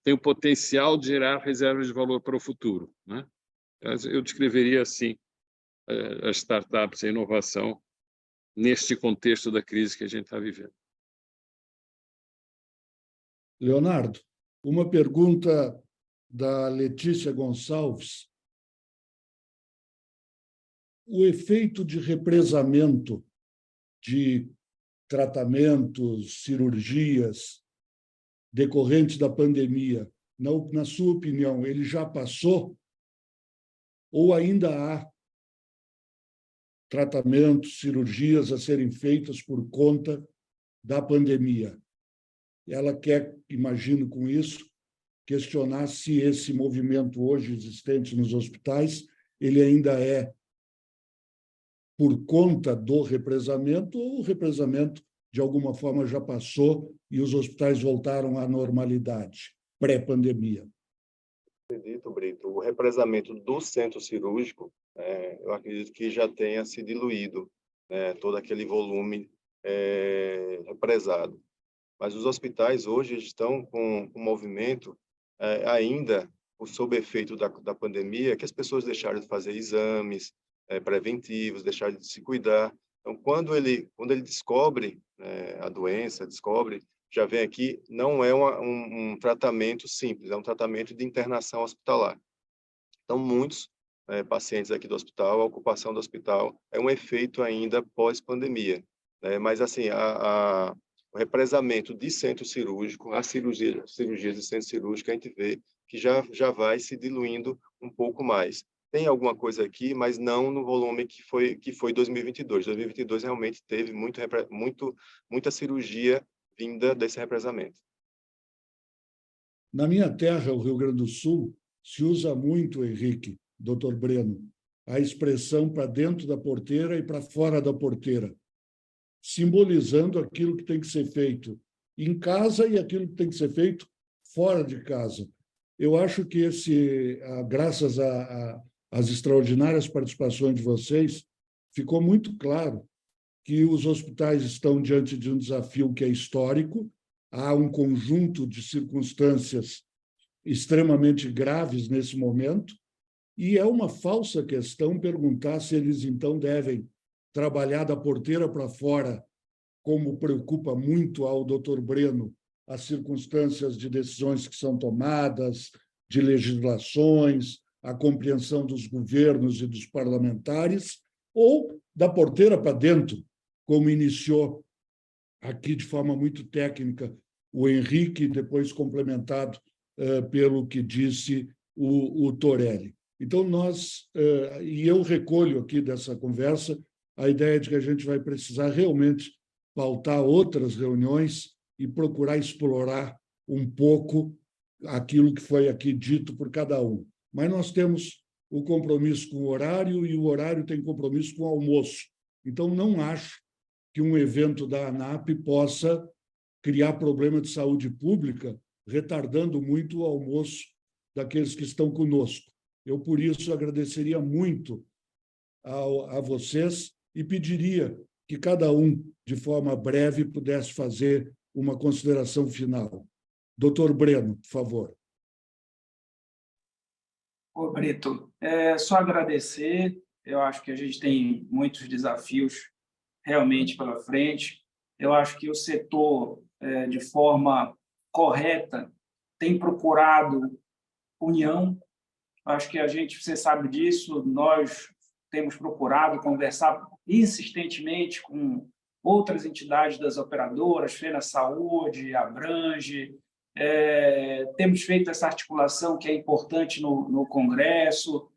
ter o potencial de gerar reservas de valor para o futuro, né? Eu descreveria, assim, as startups, a inovação, neste contexto da crise que a gente está vivendo. Leonardo, uma pergunta da Letícia Gonçalves. O efeito de represamento de tratamentos, cirurgias decorrentes da pandemia, na sua opinião, ele já passou? Ou ainda há tratamentos, cirurgias a serem feitas por conta da pandemia? Ela quer, imagino com isso, questionar se esse movimento hoje existente nos hospitais, ele ainda é por conta do represamento ou o represamento, de alguma forma, já passou e os hospitais voltaram à normalidade, pré-pandemia. Acredito, Brito, o represamento do centro cirúrgico, eu acredito que já tenha se diluído, todo aquele volume represado. Mas os hospitais hoje estão com um movimento ainda sob efeito da pandemia, que as pessoas deixaram de fazer exames preventivos, deixaram de se cuidar. Então, quando ele descobre a doença, já vem aqui, não é um tratamento simples, é um tratamento de internação hospitalar. Então, muitos pacientes aqui do hospital, a ocupação do hospital é um efeito ainda pós-pandemia, né? Mas, assim, o represamento de centro cirúrgico, as cirurgias de centro cirúrgico, a gente vê que já vai se diluindo um pouco mais. Tem alguma coisa aqui, mas não no volume que foi 2022. 2022 realmente teve muita cirurgia vinda desse represamento. Na minha terra, o Rio Grande do Sul, se usa muito, Henrique, doutor Breno, a expressão para dentro da porteira e para fora da porteira, simbolizando aquilo que tem que ser feito em casa e aquilo que tem que ser feito fora de casa. Eu acho que graças às extraordinárias participações de vocês, ficou muito claro que os hospitais estão diante de um desafio que é histórico. Há um conjunto de circunstâncias extremamente graves nesse momento, e é uma falsa questão perguntar se eles, então, devem trabalhar da porteira para fora, como preocupa muito ao doutor Breno as circunstâncias de decisões que são tomadas, de legislações, a compreensão dos governos e dos parlamentares, ou da porteira para dentro, como iniciou aqui de forma muito técnica o Henrique, depois complementado pelo que disse o Torelli. Então, eu recolho aqui dessa conversa a ideia de que a gente vai precisar realmente pautar outras reuniões e procurar explorar um pouco aquilo que foi aqui dito por cada um. Mas nós temos o compromisso com o horário e o horário tem compromisso com o almoço. Então, não acho que um evento da ANAP possa criar problema de saúde pública, retardando muito o almoço daqueles que estão conosco. Eu, por isso, agradeceria muito a vocês e pediria que cada um, de forma breve, pudesse fazer uma consideração final. Doutor Breno, por favor. Ô, Brito, só agradecer. Eu acho que a gente tem muitos desafios realmente pela frente. Eu acho que o setor, de forma correta, tem procurado união. Acho que você sabe disso, nós temos procurado conversar insistentemente com outras entidades das operadoras, Fena Saúde, Abrange, temos feito essa articulação que é importante no Congresso,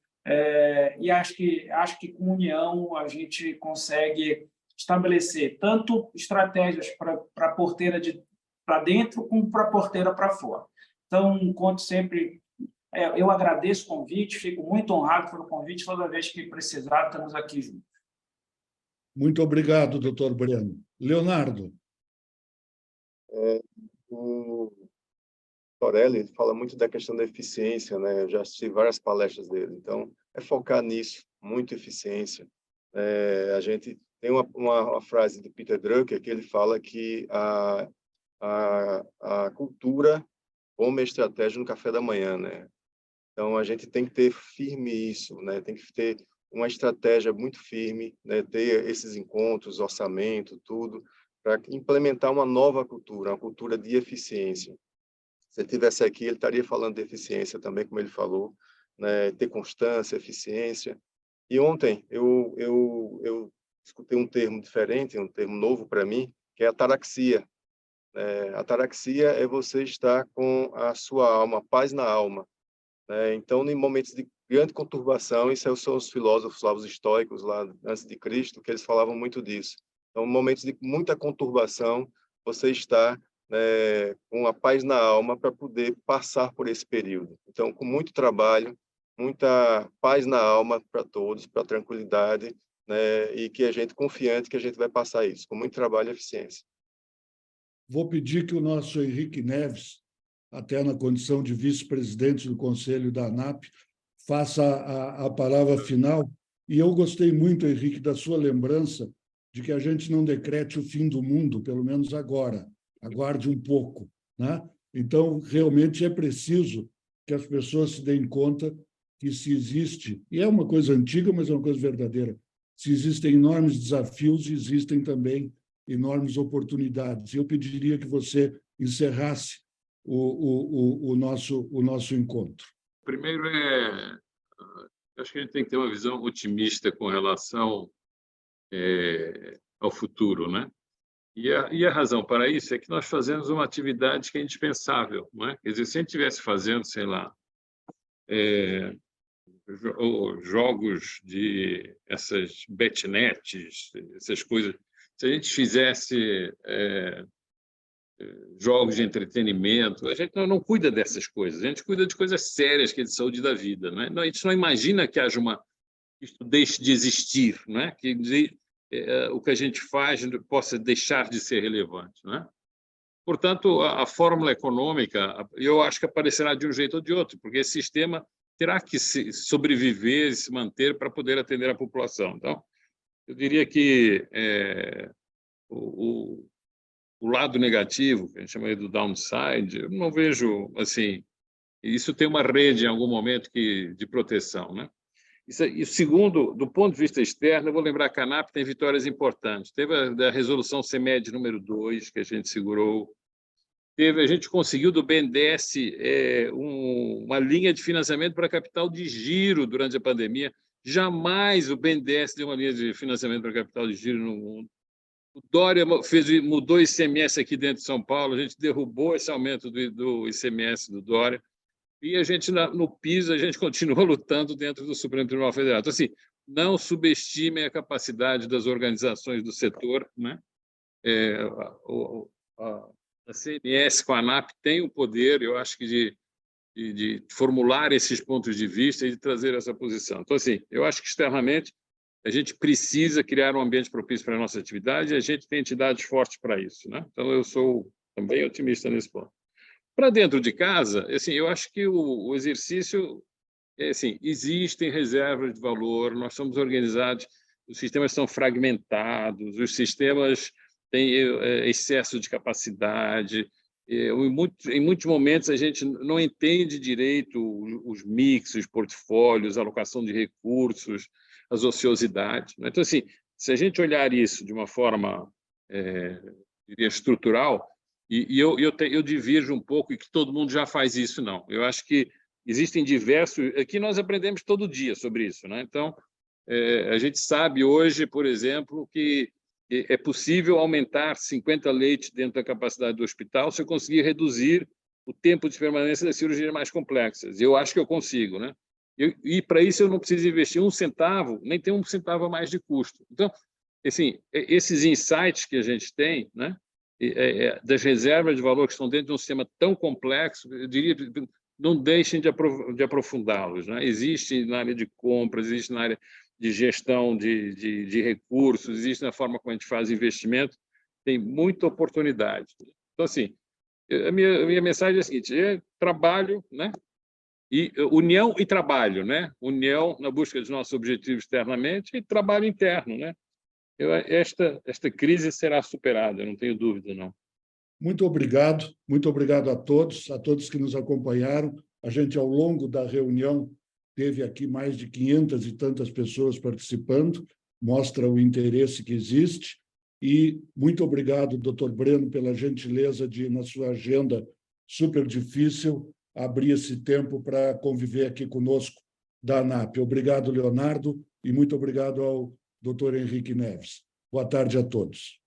e acho que com união a gente consegue estabelecer tanto estratégias para a porteira para dentro como para a porteira para fora. Então, conto sempre. Eu agradeço o convite, fico muito honrado pelo convite. Toda vez que precisar, estamos aqui juntos. Muito obrigado, doutor Breno. Leonardo. O Torelli fala muito da questão da eficiência, né? Eu já assisti várias palestras dele. Então, é focar nisso, muito eficiência. A gente tem uma frase de Peter Drucker que ele fala que a cultura come a estratégia no café da manhã, né? Então, a gente tem que ter firme isso, né? Tem que ter uma estratégia muito firme, né? Ter esses encontros, orçamento, tudo, para implementar uma nova cultura, uma cultura de eficiência. Se ele estivesse aqui, ele estaria falando de eficiência também, como ele falou, né? Ter constância, eficiência. E ontem eu escutei um termo diferente, um termo novo para mim, que é ataraxia. Ataraxia é você estar com a sua alma, paz na alma. Então, em momentos de grande conturbação, isso são os filósofos lá, os estoicos, lá antes de Cristo, que eles falavam muito disso. Então, em momentos de muita conturbação, você está com a paz na alma para poder passar por esse período. Então, com muito trabalho, muita paz na alma para todos, para a tranquilidade, e que a gente, confiante que a gente vai passar isso, com muito trabalho e eficiência. Vou pedir que o nosso Henrique Neves, até na condição de vice-presidente do Conselho da ANAP, faça a palavra final. E eu gostei muito, Henrique, da sua lembrança de que a gente não decrete o fim do mundo, pelo menos agora. Aguarde um pouco, né? Então, realmente é preciso que as pessoas se deem conta que se existe, e é uma coisa antiga, mas é uma coisa verdadeira, se existem enormes desafios, existem também enormes oportunidades. Eu pediria que você encerrasse o nosso encontro. Primeiro, acho que a gente tem que ter uma visão otimista com relação ao futuro, né? E a razão para isso é que nós fazemos uma atividade que é indispensável, não é? Quer dizer, se a gente estivesse fazendo, sei lá, jogos de essas betnets, essas coisas, se a gente fizesse jogos de entretenimento, a gente não cuida dessas coisas, a gente cuida de coisas sérias, que é de saúde da vida, não é? A gente não imagina que isso deixe de existir, não é? Que o que a gente faz possa deixar de ser relevante, não é? Portanto, a fórmula econômica, eu acho que aparecerá de um jeito ou de outro, porque esse sistema terá que sobreviver e se manter para poder atender a população. Então, eu diria que o lado negativo, que a gente chama do downside, eu não vejo assim. Isso tem uma rede em algum momento de proteção, né? E segundo, do ponto de vista externo, eu vou lembrar que a ANAP tem vitórias importantes. Teve a resolução CEMED número 2, que a gente segurou. A gente conseguiu do BNDES uma linha de financiamento para capital de giro durante a pandemia. Jamais o BNDES deu uma linha de financiamento para capital de giro no mundo. O Dória mudou o ICMS aqui dentro de São Paulo, a gente derrubou esse aumento do ICMS do Dória. E a gente, no PIS, a gente continua lutando dentro do Supremo Tribunal Federal. Então, assim, não subestimem a capacidade das organizações do setor, né? A CNS com a ANAP tem o poder, eu acho que de formular esses pontos de vista e de trazer essa posição. Então, assim, eu acho que externamente a gente precisa criar um ambiente propício para a nossa atividade e a gente tem entidades fortes para isso, né? Então, eu sou também otimista nesse ponto. Para dentro de casa, assim, eu acho que o exercício, assim, existem reservas de valor, nós somos organizados, os sistemas são fragmentados, os sistemas têm excesso de capacidade, em muitos momentos a gente não entende direito os mix, os portfólios, a alocação de recursos, as ociosidades. Então, assim, se a gente olhar isso de uma forma, diria, estrutural, eu divirjo um pouco e que todo mundo já faz isso, não. Eu acho que existem diversos... Aqui nós aprendemos todo dia sobre isso, né? Então, a gente sabe hoje, por exemplo, que é possível aumentar 50 leitos dentro da capacidade do hospital se eu conseguir reduzir o tempo de permanência das cirurgias mais complexas. Eu acho que eu consigo, né? E para isso eu não preciso investir um centavo, nem ter um centavo a mais de custo. Então, assim, esses insights que a gente tem, né? Das reservas de valor que estão dentro de um sistema tão complexo, eu diria, não deixem de aprofundá-los, né? Existe na área de compras, existe na área de gestão de recursos, existe na forma como a gente faz investimento, tem muita oportunidade. Então, assim, a minha mensagem é a seguinte: trabalho, né? E união e trabalho, né? União na busca dos nossos objetivos externamente e trabalho interno, né? Esta crise será superada, eu não tenho dúvida, não. Muito obrigado a todos que nos acompanharam. A gente, ao longo da reunião, teve aqui mais de 500 e tantas pessoas participando, mostra o interesse que existe. E muito obrigado, doutor Breno, pela gentileza de, na sua agenda super difícil, abrir esse tempo para conviver aqui conosco da ANAP. Obrigado, Leonardo, e muito obrigado ao doutor Henrique Neves. Boa tarde a todos.